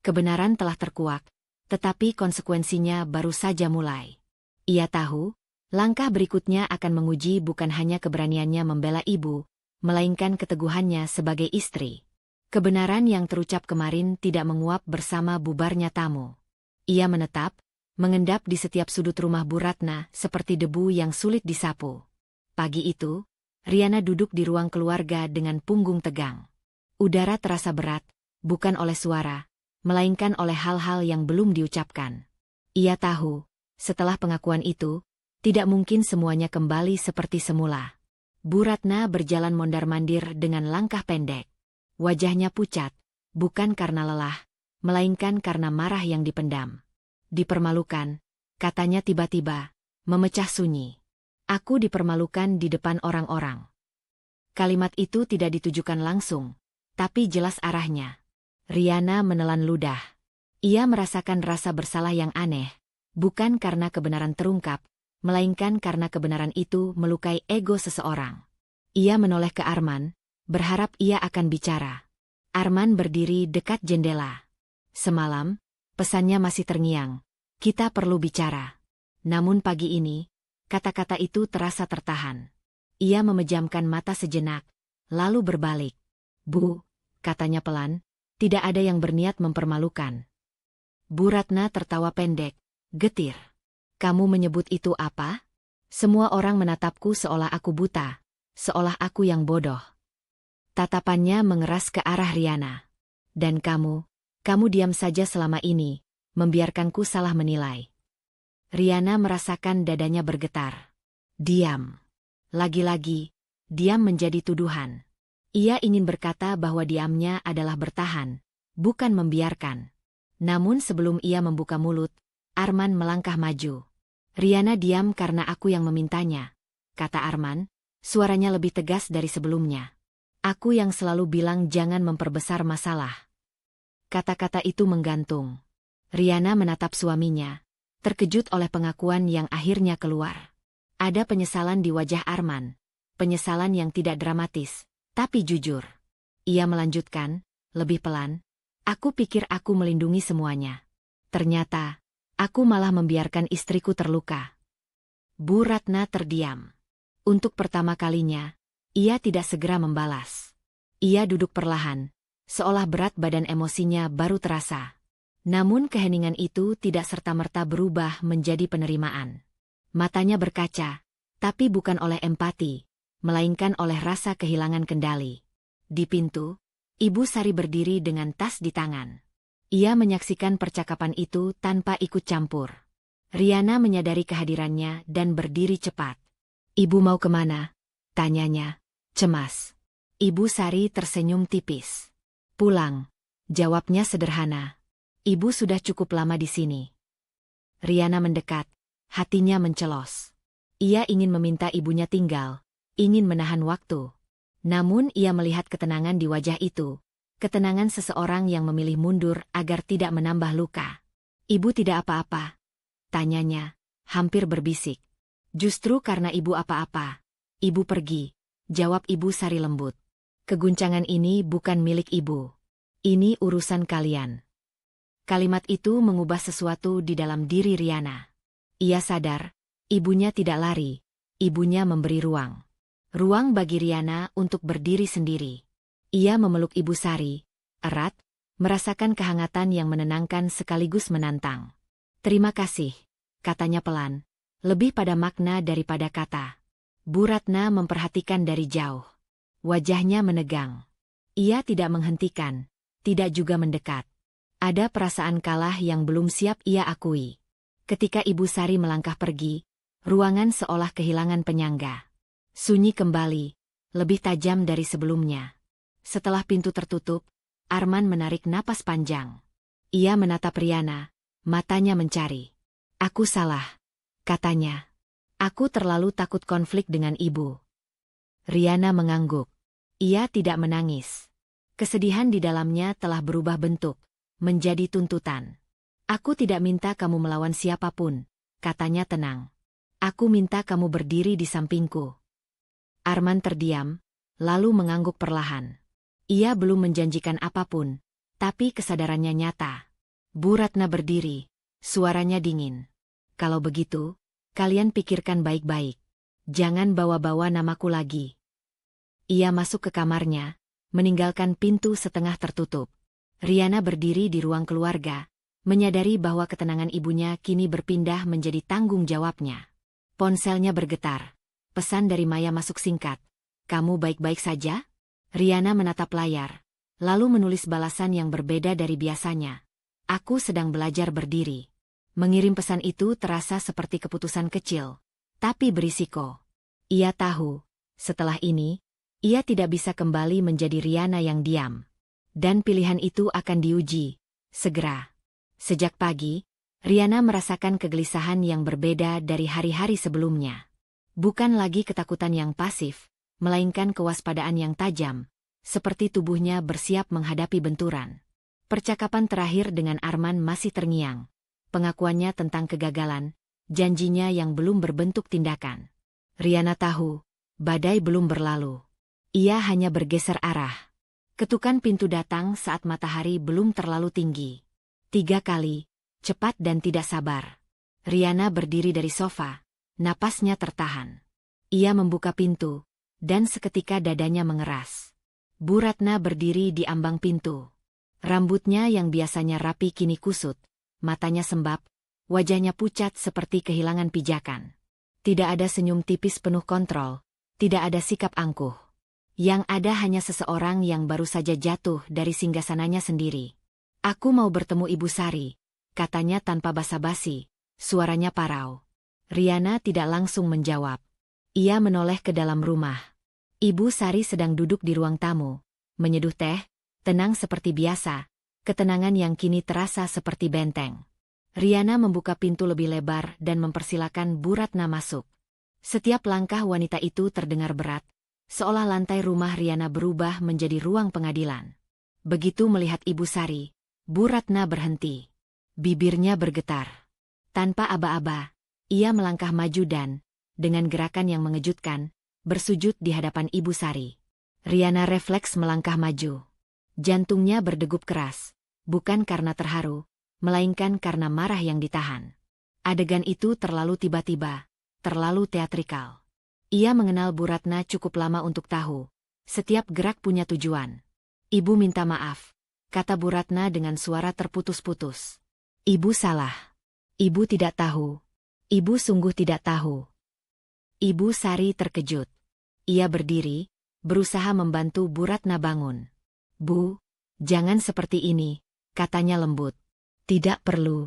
Speaker 1: Kebenaran telah terkuak, tetapi konsekuensinya baru saja mulai. Ia tahu, langkah berikutnya akan menguji bukan hanya keberaniannya membela ibu, melainkan keteguhannya sebagai istri. Kebenaran yang terucap kemarin tidak menguap bersama bubarnya tamu. Ia menetap, mengendap di setiap sudut rumah Bu Ratna seperti debu yang sulit disapu. Pagi itu, Riana duduk di ruang keluarga dengan punggung tegang. Udara terasa berat, bukan oleh suara, melainkan oleh hal-hal yang belum diucapkan. Ia tahu, setelah pengakuan itu, tidak mungkin semuanya kembali seperti semula. Bu Ratna berjalan mondar-mandir dengan langkah pendek. Wajahnya pucat, bukan karena lelah, melainkan karena marah yang dipendam. Dipermalukan, katanya tiba-tiba, memecah sunyi. Aku dipermalukan di depan orang-orang. Kalimat itu tidak ditujukan langsung, tapi jelas arahnya. Riana menelan ludah. Ia merasakan rasa bersalah yang aneh, bukan karena kebenaran terungkap, melainkan karena kebenaran itu melukai ego seseorang. Ia menoleh ke Arman, berharap ia akan bicara. Arman berdiri dekat jendela. Semalam, pesannya masih terngiang. Kita perlu bicara. Namun pagi ini, kata-kata itu terasa tertahan. Ia memejamkan mata sejenak, lalu berbalik. Bu, katanya pelan, tidak ada yang berniat mempermalukan. Bu Ratna tertawa pendek, getir. Kamu menyebut itu apa? Semua orang menatapku seolah aku buta, seolah aku yang bodoh. Tatapannya mengeras ke arah Riana. Dan kamu diam saja selama ini, membiarkanku salah menilai. Riana merasakan dadanya bergetar. Diam. Lagi-lagi, diam menjadi tuduhan. Ia ingin berkata bahwa diamnya adalah bertahan, bukan membiarkan. Namun sebelum ia membuka mulut, Arman melangkah maju. Riana diam karena aku yang memintanya, kata Arman, suaranya lebih tegas dari sebelumnya. Aku yang selalu bilang jangan memperbesar masalah. Kata-kata itu menggantung. Riana menatap suaminya, terkejut oleh pengakuan yang akhirnya keluar. Ada penyesalan di wajah Arman, penyesalan yang tidak dramatis, tapi jujur. Ia melanjutkan, lebih pelan, aku pikir aku melindungi semuanya. Ternyata, aku malah membiarkan istriku terluka. Bu Ratna terdiam. Untuk pertama kalinya, ia tidak segera membalas. Ia duduk perlahan, seolah berat badan emosinya baru terasa. Namun keheningan itu tidak serta-merta berubah menjadi penerimaan. Matanya berkaca, tapi bukan oleh empati, melainkan oleh rasa kehilangan kendali. Di pintu, Ibu Sari berdiri dengan tas di tangan. Ia menyaksikan percakapan itu tanpa ikut campur. Riana menyadari kehadirannya dan berdiri cepat. Ibu mau kemana? Tanyanya, cemas. Ibu Sari tersenyum tipis. Pulang. Jawabnya sederhana. Ibu sudah cukup lama di sini. Riana mendekat, hatinya mencelos. Ia ingin meminta ibunya tinggal, ingin menahan waktu. Namun ia melihat ketenangan di wajah itu, ketenangan seseorang yang memilih mundur agar tidak menambah luka. Ibu tidak apa-apa? Tanyanya, hampir berbisik. Justru karena ibu apa-apa, ibu pergi, jawab Ibu Sari lembut. Keguncangan ini bukan milik ibu. Ini urusan kalian. Kalimat itu mengubah sesuatu di dalam diri Riana. Ia sadar, ibunya tidak lari, ibunya memberi ruang. Ruang bagi Riana untuk berdiri sendiri. Ia memeluk Ibu Sari, erat, merasakan kehangatan yang menenangkan sekaligus menantang. Terima kasih, katanya pelan, lebih pada makna daripada kata. Bu Ratna memperhatikan dari jauh. Wajahnya menegang. Ia tidak menghentikan, tidak juga mendekat. Ada perasaan kalah yang belum siap ia akui. Ketika Ibu Sari melangkah pergi, ruangan seolah kehilangan penyangga. Sunyi kembali, lebih tajam dari sebelumnya. Setelah pintu tertutup, Arman menarik napas panjang. Ia menatap Riana, matanya mencari. Aku salah, katanya. Aku terlalu takut konflik dengan ibu. Riana mengangguk. Ia tidak menangis. Kesedihan di dalamnya telah berubah bentuk, menjadi tuntutan. Aku tidak minta kamu melawan siapapun, katanya tenang. Aku minta kamu berdiri di sampingku. Arman terdiam, lalu mengangguk perlahan. Ia belum menjanjikan apapun, tapi kesadarannya nyata. Bu Ratna berdiri, suaranya dingin. Kalau begitu, kalian pikirkan baik-baik. Jangan bawa-bawa namaku lagi. Ia masuk ke kamarnya, meninggalkan pintu setengah tertutup. Riana berdiri di ruang keluarga, menyadari bahwa ketenangan ibunya kini berpindah menjadi tanggung jawabnya. Ponselnya bergetar. Pesan dari Maya masuk singkat. Kamu baik-baik saja? Riana menatap layar, lalu menulis balasan yang berbeda dari biasanya. Aku sedang belajar berdiri. Mengirim pesan itu terasa seperti keputusan kecil, tapi berisiko. Ia tahu, setelah ini, ia tidak bisa kembali menjadi Riana yang diam. Dan pilihan itu akan diuji, segera. Sejak pagi, Riana merasakan kegelisahan yang berbeda dari hari-hari sebelumnya. Bukan lagi ketakutan yang pasif, melainkan kewaspadaan yang tajam, seperti tubuhnya bersiap menghadapi benturan. Percakapan terakhir dengan Arman masih terngiang. Pengakuannya tentang kegagalan, janjinya yang belum berbentuk tindakan. Riana tahu, badai belum berlalu. Ia hanya bergeser arah. Ketukan pintu datang saat matahari belum terlalu tinggi. 3 kali, cepat dan tidak sabar. Riana berdiri dari sofa, napasnya tertahan. Ia membuka pintu, dan seketika dadanya mengeras. Bu Ratna berdiri di ambang pintu. Rambutnya yang biasanya rapi kini kusut, matanya sembab, wajahnya pucat seperti kehilangan pijakan. Tidak ada senyum tipis penuh kontrol, tidak ada sikap angkuh. Yang ada hanya seseorang yang baru saja jatuh dari singgasananya sendiri. Aku mau bertemu Ibu Sari, katanya tanpa basa-basi, suaranya parau. Riana tidak langsung menjawab. Ia menoleh ke dalam rumah. Ibu Sari sedang duduk di ruang tamu, menyeduh teh, tenang seperti biasa, ketenangan yang kini terasa seperti benteng. Riana membuka pintu lebih lebar dan mempersilakan Bu Ratna masuk. Setiap langkah wanita itu terdengar berat, seolah lantai rumah Riana berubah menjadi ruang pengadilan. Begitu melihat Ibu Sari, Bu Ratna berhenti. Bibirnya bergetar. Tanpa aba-aba, ia melangkah maju dan, dengan gerakan yang mengejutkan, bersujud di hadapan Ibu Sari. Riana refleks melangkah maju. Jantungnya berdegup keras, bukan karena terharu, melainkan karena marah yang ditahan. Adegan itu terlalu tiba-tiba, terlalu teatrikal. Ia mengenal Bu Ratna cukup lama untuk tahu, setiap gerak punya tujuan. Ibu minta maaf, kata Bu Ratna dengan suara terputus-putus. Ibu salah. Ibu tidak tahu. Ibu sungguh tidak tahu. Ibu Sari terkejut. Ia berdiri, berusaha membantu Bu Ratna bangun. Bu, jangan seperti ini, katanya lembut. Tidak perlu.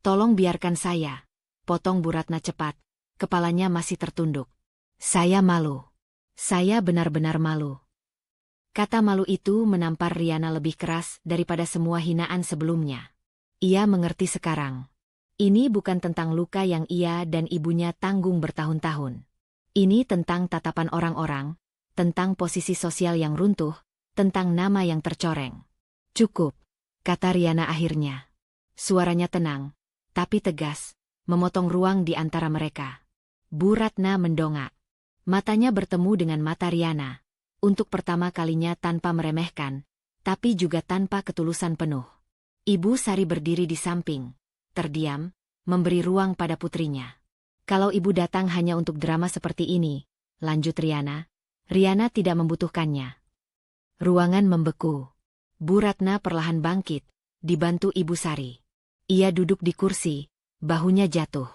Speaker 1: Tolong biarkan saya, potong Bu Ratna cepat, kepalanya masih tertunduk. Saya malu. Saya benar-benar malu. Kata malu itu menampar Riana lebih keras daripada semua hinaan sebelumnya. Ia mengerti sekarang. Ini bukan tentang luka yang ia dan ibunya tanggung bertahun-tahun. Ini tentang tatapan orang-orang, tentang posisi sosial yang runtuh, tentang nama yang tercoreng. Cukup, kata Riana akhirnya. Suaranya tenang, tapi tegas, memotong ruang di antara mereka. Bu Ratna mendongak. Matanya bertemu dengan mata Riana, untuk pertama kalinya tanpa meremehkan, tapi juga tanpa ketulusan penuh. Ibu Sari berdiri di samping, terdiam, memberi ruang pada putrinya. Kalau ibu datang hanya untuk drama seperti ini, lanjut Riana, Riana tidak membutuhkannya. Ruangan membeku. Bu Ratna perlahan bangkit, dibantu Ibu Sari. Ia duduk di kursi, bahunya jatuh.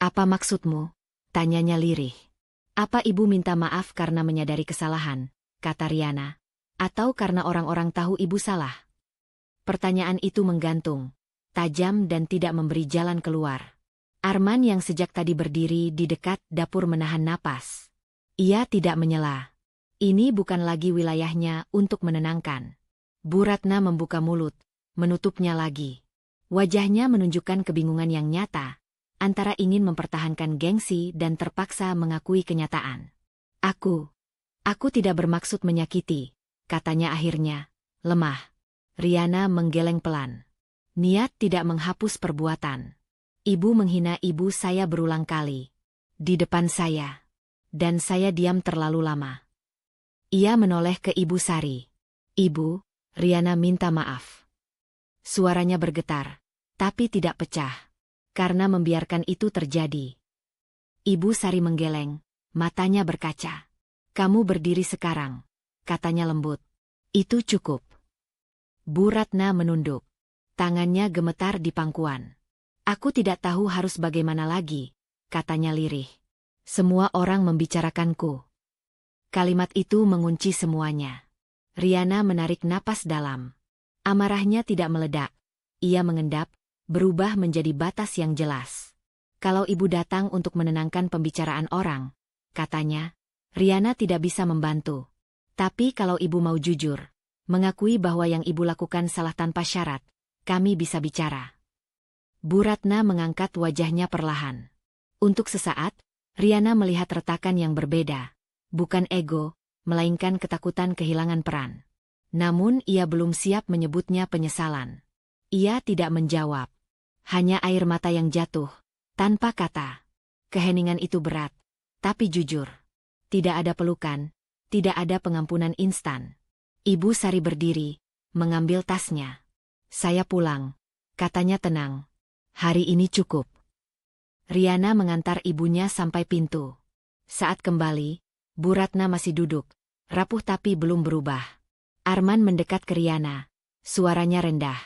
Speaker 1: Apa maksudmu? Tanyanya lirih. Apa ibu minta maaf karena menyadari kesalahan, kata Riana, atau karena orang-orang tahu ibu salah? Pertanyaan itu menggantung, tajam dan tidak memberi jalan keluar. Arman yang sejak tadi berdiri di dekat dapur menahan napas. Ia tidak menyela. Ini bukan lagi wilayahnya untuk menenangkan. Bu Ratna membuka mulut, menutupnya lagi. Wajahnya menunjukkan kebingungan yang nyata, antara ingin mempertahankan gengsi dan terpaksa mengakui kenyataan. Aku tidak bermaksud menyakiti, katanya akhirnya, lemah. Riana menggeleng pelan. Niat tidak menghapus perbuatan. Ibu menghina ibu saya berulang kali. Di depan saya. Dan saya diam terlalu lama. Ia menoleh ke Ibu Sari. Ibu, Riana minta maaf. Suaranya bergetar, tapi tidak pecah. Karena membiarkan itu terjadi. Ibu Sari menggeleng, matanya berkaca. Kamu berdiri sekarang, katanya lembut. Itu cukup. Bu Ratna menunduk. Tangannya gemetar di pangkuan. Aku tidak tahu harus bagaimana lagi, katanya lirih. Semua orang membicarakanku. Kalimat itu mengunci semuanya. Riana menarik napas dalam. Amarahnya tidak meledak. Ia mengendap, berubah menjadi batas yang jelas. Kalau ibu datang untuk menenangkan pembicaraan orang, katanya, Riana tidak bisa membantu. Tapi kalau ibu mau jujur, mengakui bahwa yang ibu lakukan salah tanpa syarat, kami bisa bicara. Bu Ratna mengangkat wajahnya perlahan. Untuk sesaat, Riana melihat retakan yang berbeda. Bukan ego, melainkan ketakutan kehilangan peran. Namun ia belum siap menyebutnya penyesalan. Ia tidak menjawab. Hanya air mata yang jatuh, tanpa kata. Keheningan itu berat, tapi jujur. Tidak ada pelukan, tidak ada pengampunan instan. Ibu Sari berdiri, mengambil tasnya. Saya pulang, katanya tenang. Hari ini cukup. Riana mengantar ibunya sampai pintu. Saat kembali, Bu Ratna masih duduk, rapuh tapi belum berubah. Arman mendekat ke Riana, suaranya rendah.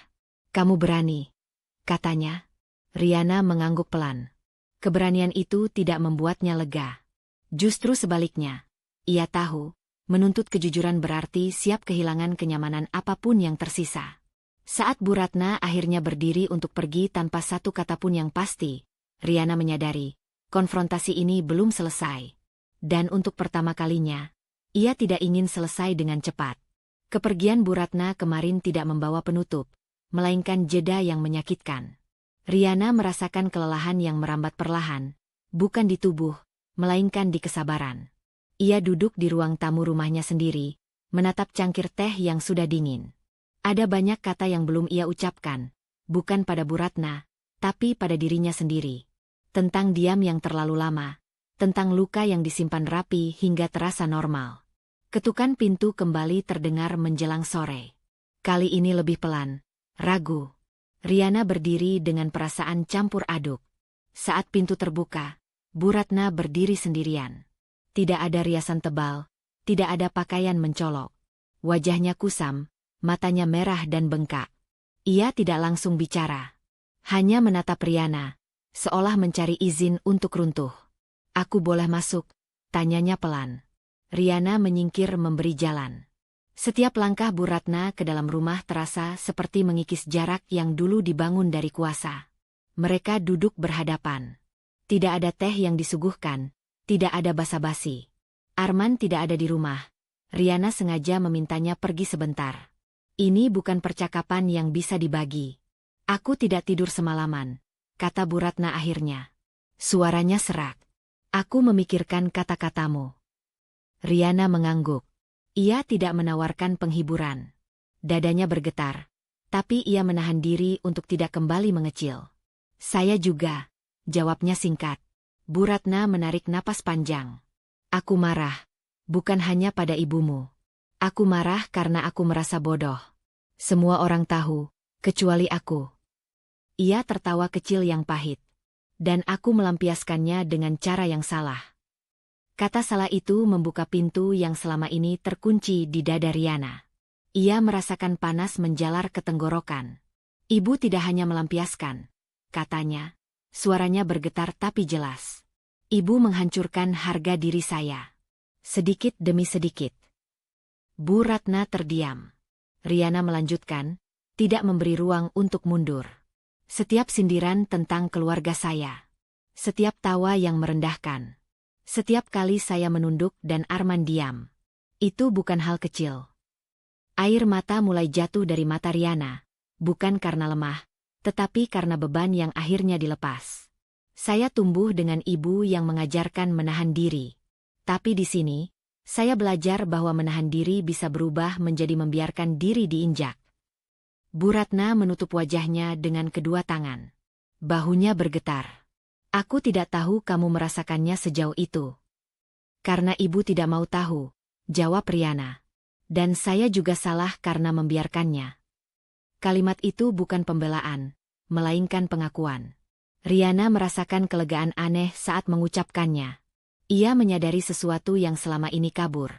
Speaker 1: Kamu berani, katanya. Riana mengangguk pelan. Keberanian itu tidak membuatnya lega. Justru sebaliknya, ia tahu, Menuntut kejujuran berarti siap kehilangan kenyamanan apapun yang tersisa. Saat Bu Ratna akhirnya berdiri untuk pergi tanpa satu kata pun yang pasti, Riana menyadari, konfrontasi ini belum selesai. Dan untuk pertama kalinya, ia tidak ingin selesai dengan cepat. Kepergian Bu Ratna kemarin tidak membawa penutup, melainkan jeda yang menyakitkan. Riana merasakan kelelahan yang merambat perlahan, bukan di tubuh, melainkan di kesabaran. Ia duduk di ruang tamu rumahnya sendiri, menatap cangkir teh yang sudah dingin. Ada banyak kata yang belum ia ucapkan, bukan pada Bu Ratna, tapi pada dirinya sendiri. Tentang diam yang terlalu lama, tentang luka yang disimpan rapi hingga terasa normal. Ketukan pintu kembali terdengar menjelang sore. Kali ini lebih pelan, ragu. Riana berdiri dengan perasaan campur aduk. Saat pintu terbuka, Bu Ratna berdiri sendirian. Tidak ada riasan tebal, tidak ada pakaian mencolok. Wajahnya kusam, matanya merah dan bengkak. Ia tidak langsung bicara. Hanya menatap Riana, seolah mencari izin untuk runtuh. "Aku boleh masuk?" tanyanya pelan. Riana menyingkir memberi jalan. Setiap langkah Bu Ratna ke dalam rumah terasa seperti mengikis jarak yang dulu dibangun dari kuasa. Mereka duduk berhadapan. Tidak ada teh yang disuguhkan, tidak ada basa-basi. Arman tidak ada di rumah. Riana sengaja memintanya pergi sebentar. "Ini bukan percakapan yang bisa dibagi. Aku tidak tidur semalaman," kata Bu Ratna akhirnya. Suaranya serak. "Aku memikirkan kata-katamu." Riana mengangguk. Ia tidak menawarkan penghiburan. Dadanya bergetar, tapi ia menahan diri untuk tidak kembali mengecil. "Saya juga," jawabnya singkat. Bu Ratna menarik napas panjang. "Aku marah, bukan hanya pada ibumu. Aku marah karena aku merasa bodoh. Semua orang tahu, kecuali aku." Ia tertawa kecil yang pahit. "Dan aku melampiaskannya dengan cara yang salah." Kata salah itu membuka pintu yang selama ini terkunci di dada Riana. Ia merasakan panas menjalar ke tenggorokan. "Ibu tidak hanya melampiaskan," katanya. Suaranya bergetar tapi jelas. "Ibu menghancurkan harga diri saya. Sedikit demi sedikit." Bu Ratna terdiam. Riana melanjutkan, tidak memberi ruang untuk mundur. "Setiap sindiran tentang keluarga saya. Setiap tawa yang merendahkan. Setiap kali saya menunduk dan Arman diam. Itu bukan hal kecil." Air mata mulai jatuh dari mata Riana, bukan karena lemah, tetapi karena beban yang akhirnya dilepas. "Saya tumbuh dengan ibu yang mengajarkan menahan diri. Tapi di sini, saya belajar bahwa menahan diri bisa berubah menjadi membiarkan diri diinjak." Bu Ratna menutup wajahnya dengan kedua tangan. Bahunya bergetar. "Aku tidak tahu kamu merasakannya sejauh itu." "Karena ibu tidak mau tahu," jawab Riana. "Dan saya juga salah karena membiarkannya." Kalimat itu bukan pembelaan, melainkan pengakuan. Riana merasakan kelegaan aneh saat mengucapkannya. Ia menyadari sesuatu yang selama ini kabur.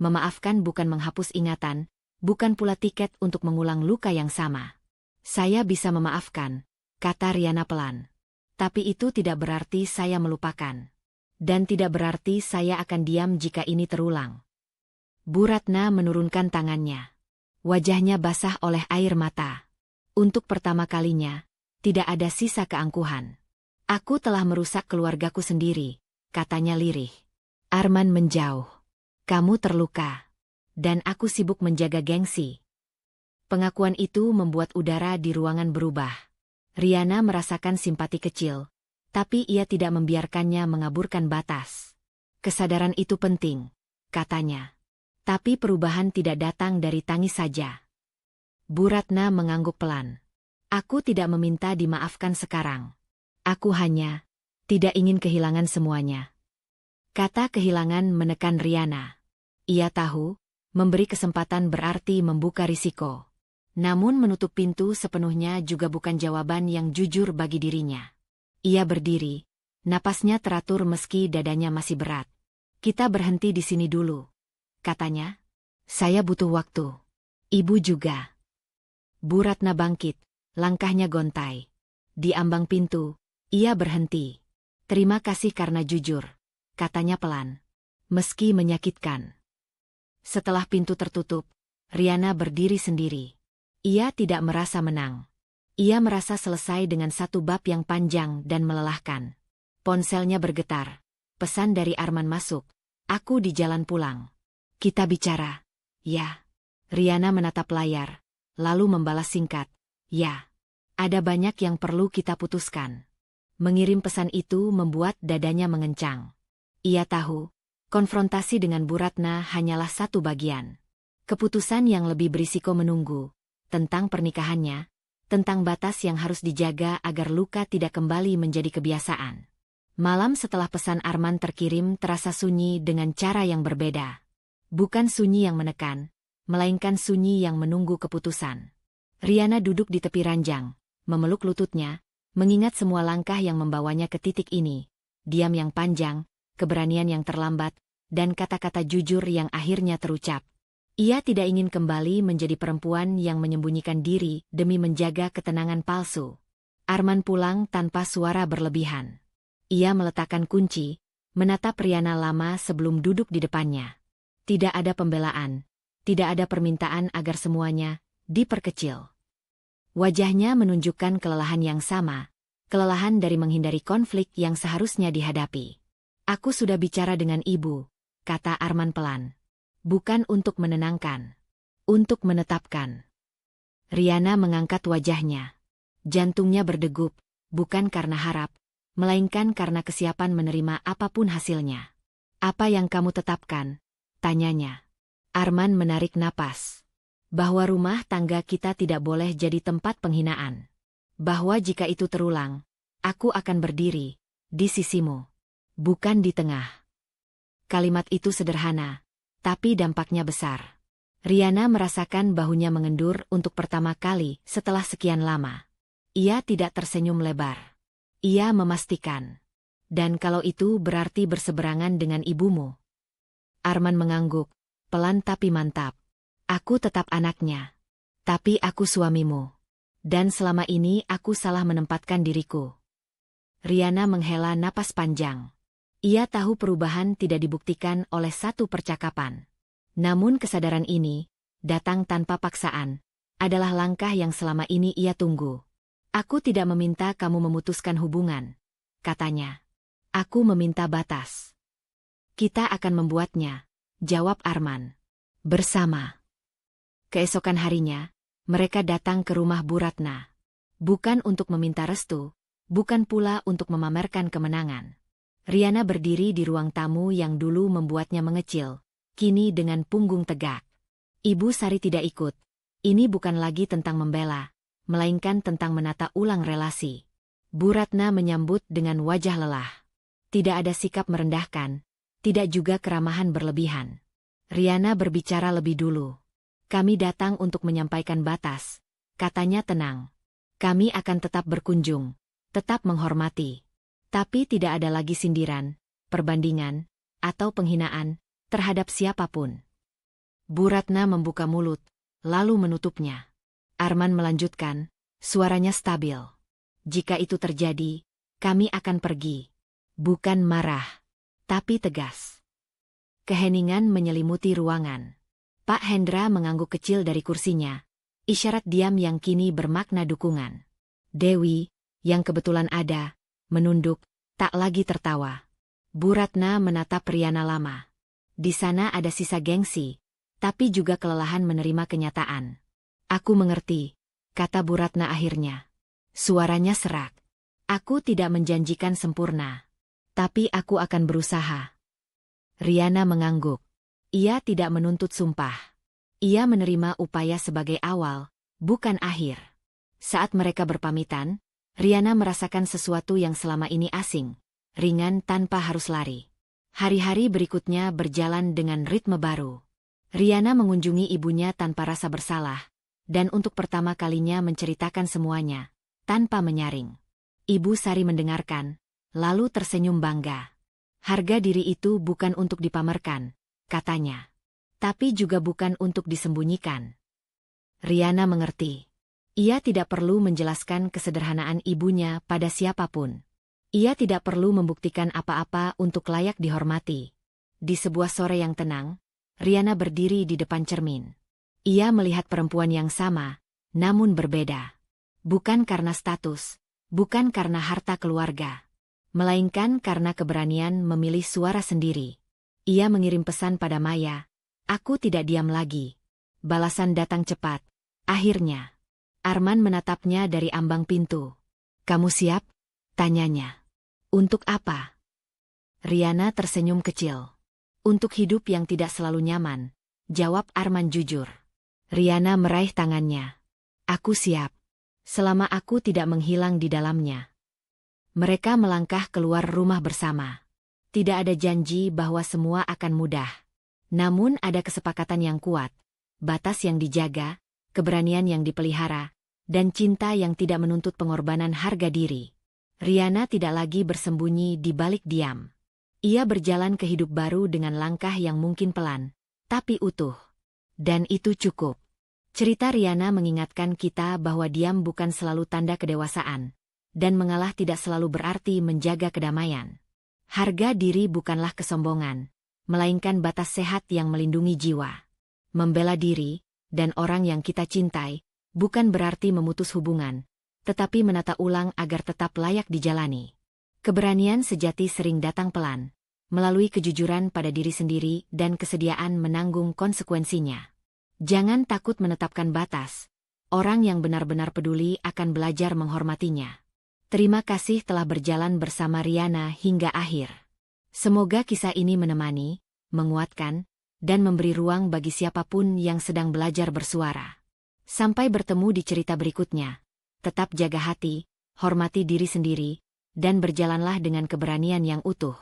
Speaker 1: Memaafkan bukan menghapus ingatan, bukan pula tiket untuk mengulang luka yang sama. "Saya bisa memaafkan," kata Riana pelan. "Tapi itu tidak berarti saya melupakan. Dan tidak berarti saya akan diam jika ini terulang." Bu Ratna menurunkan tangannya. Wajahnya basah oleh air mata. Untuk pertama kalinya, tidak ada sisa keangkuhan. "Aku telah merusak keluargaku sendiri," katanya lirih. "Arman menjauh. Kamu terluka. Dan aku sibuk menjaga gengsi." Pengakuan itu membuat udara di ruangan berubah. Riana merasakan simpati kecil, tapi ia tidak membiarkannya mengaburkan batas. "Kesadaran itu penting," katanya. "Tapi perubahan tidak datang dari tangis saja." Bu Ratna mengangguk pelan. "Aku tidak meminta dimaafkan sekarang. Aku hanya tidak ingin kehilangan semuanya." Kata kehilangan menekan Riana. Ia tahu, memberi kesempatan berarti membuka risiko. Namun menutup pintu sepenuhnya juga bukan jawaban yang jujur bagi dirinya. Ia berdiri, napasnya teratur meski dadanya masih berat. "Kita berhenti di sini dulu," katanya. "Saya butuh waktu. Ibu juga." Bu Ratna bangkit, langkahnya gontai. Di ambang pintu, ia berhenti. "Terima kasih karena jujur," katanya pelan. "Meski menyakitkan." Setelah pintu tertutup, Riana berdiri sendiri. Ia tidak merasa menang. Ia merasa selesai dengan satu bab yang panjang dan melelahkan. Ponselnya bergetar. Pesan dari Arman masuk. Aku di jalan pulang. Kita bicara. Ya. Riana menatap layar, lalu membalas singkat. Ya. Ada banyak yang perlu kita putuskan. Mengirim pesan itu membuat dadanya mengencang. Ia tahu, konfrontasi dengan Bu Ratna hanyalah satu bagian. Keputusan yang lebih berisiko menunggu. Tentang pernikahannya, tentang batas yang harus dijaga agar luka tidak kembali menjadi kebiasaan. Malam setelah pesan Arman terkirim terasa sunyi dengan cara yang berbeda. Bukan sunyi yang menekan, melainkan sunyi yang menunggu keputusan. Riana duduk di tepi ranjang, memeluk lututnya, mengingat semua langkah yang membawanya ke titik ini. Diam yang panjang, keberanian yang terlambat, dan kata-kata jujur yang akhirnya terucap. Ia tidak ingin kembali menjadi perempuan yang menyembunyikan diri demi menjaga ketenangan palsu. Arman pulang tanpa suara berlebihan. Ia meletakkan kunci, menatap Riana lama sebelum duduk di depannya. Tidak ada pembelaan, tidak ada permintaan agar semuanya diperkecil. Wajahnya menunjukkan kelelahan yang sama, kelelahan dari menghindari konflik yang seharusnya dihadapi. Aku sudah bicara dengan ibu, kata Arman pelan. Bukan untuk menenangkan, untuk menetapkan. Riana mengangkat wajahnya. Jantungnya berdegup, bukan karena harap, melainkan karena kesiapan menerima apapun hasilnya. Apa yang kamu tetapkan? Tanyanya. Arman menarik napas. Bahwa rumah tangga kita tidak boleh jadi tempat penghinaan. Bahwa jika itu terulang, aku akan berdiri di sisimu, bukan di tengah. Kalimat itu sederhana, tapi dampaknya besar. Riana merasakan bahunya mengendur untuk pertama kali setelah sekian lama. Ia tidak tersenyum lebar. Ia memastikan. Dan kalau itu berarti berseberangan dengan ibumu? Arman mengangguk, pelan tapi mantap. Aku tetap anaknya. Tapi aku suamimu. Dan selama ini aku salah menempatkan diriku. Riana menghela napas panjang. Ia tahu perubahan tidak dibuktikan oleh satu percakapan. Namun kesadaran ini, datang tanpa paksaan, adalah langkah yang selama ini ia tunggu. Aku tidak meminta kamu memutuskan hubungan, katanya. Aku meminta batas. Kita akan membuatnya, jawab Arman. Bersama. Keesokan harinya, mereka datang ke rumah Bu Ratna. Bukan untuk meminta restu, bukan pula untuk memamerkan kemenangan. Riana berdiri di ruang tamu yang dulu membuatnya mengecil, kini dengan punggung tegak. Ibu Sari tidak ikut. Ini bukan lagi tentang membela, melainkan tentang menata ulang relasi. Bu Ratna menyambut dengan wajah lelah. Tidak ada sikap merendahkan, tidak juga keramahan berlebihan. Riana berbicara lebih dulu. Kami datang untuk menyampaikan batas, katanya tenang. Kami akan tetap berkunjung, tetap menghormati. Tapi tidak ada lagi sindiran, perbandingan, atau penghinaan terhadap siapapun. Bu Ratna membuka mulut, lalu menutupnya. Arman melanjutkan, suaranya stabil. Jika itu terjadi, kami akan pergi. Bukan marah, tapi tegas. Keheningan menyelimuti ruangan. Pak Hendra mengangguk kecil dari kursinya, isyarat diam yang kini bermakna dukungan. Dewi, yang kebetulan ada, menunduk, tak lagi tertawa. Bu Ratna menatap Riana lama. Di sana ada sisa gengsi, tapi juga kelelahan menerima kenyataan. Aku mengerti, kata Bu Ratna akhirnya. Suaranya serak. Aku tidak menjanjikan sempurna, tapi aku akan berusaha. Riana mengangguk. Ia tidak menuntut sumpah. Ia menerima upaya sebagai awal, bukan akhir. Saat mereka berpamitan, Riana merasakan sesuatu yang selama ini asing, ringan tanpa harus lari. Hari-hari berikutnya berjalan dengan ritme baru. Riana mengunjungi ibunya tanpa rasa bersalah, dan untuk pertama kalinya menceritakan semuanya, tanpa menyaring. Ibu Sari mendengarkan, lalu tersenyum bangga. Harga diri itu bukan untuk dipamerkan, katanya. Tapi juga bukan untuk disembunyikan. Riana mengerti. Ia tidak perlu menjelaskan kesederhanaan ibunya pada siapapun. Ia tidak perlu membuktikan apa-apa untuk layak dihormati. Di sebuah sore yang tenang, Riana berdiri di depan cermin. Ia melihat perempuan yang sama, namun berbeda. Bukan karena status, bukan karena harta keluarga, melainkan karena keberanian memilih suara sendiri. Ia mengirim pesan pada Maya, "Aku tidak diam lagi." Balasan datang cepat. Akhirnya, Arman menatapnya dari ambang pintu. "Kamu siap?" tanyanya. "Untuk apa?" Riana tersenyum kecil. "Untuk hidup yang tidak selalu nyaman," jawab Arman jujur. Riana meraih tangannya. "Aku siap. Selama aku tidak menghilang di dalamnya." Mereka melangkah keluar rumah bersama. Tidak ada janji bahwa semua akan mudah. Namun ada kesepakatan yang kuat, batas yang dijaga, keberanian yang dipelihara, dan cinta yang tidak menuntut pengorbanan harga diri. Riana tidak lagi bersembunyi di balik diam. Ia berjalan ke hidup baru dengan langkah yang mungkin pelan, tapi utuh. Dan itu cukup. Cerita Riana mengingatkan kita bahwa diam bukan selalu tanda kedewasaan, dan mengalah tidak selalu berarti menjaga kedamaian. Harga diri bukanlah kesombongan, melainkan batas sehat yang melindungi jiwa. Membela diri, dan orang yang kita cintai, bukan berarti memutus hubungan, tetapi menata ulang agar tetap layak dijalani. Keberanian sejati sering datang pelan, melalui kejujuran pada diri sendiri dan kesediaan menanggung konsekuensinya. Jangan takut menetapkan batas. Orang yang benar-benar peduli akan belajar menghormatinya. Terima kasih telah berjalan bersama Riana hingga akhir. Semoga kisah ini menemani, menguatkan, dan memberi ruang bagi siapapun yang sedang belajar bersuara. Sampai bertemu di cerita berikutnya. Tetap jaga hati, hormati diri sendiri, dan berjalanlah dengan keberanian yang utuh.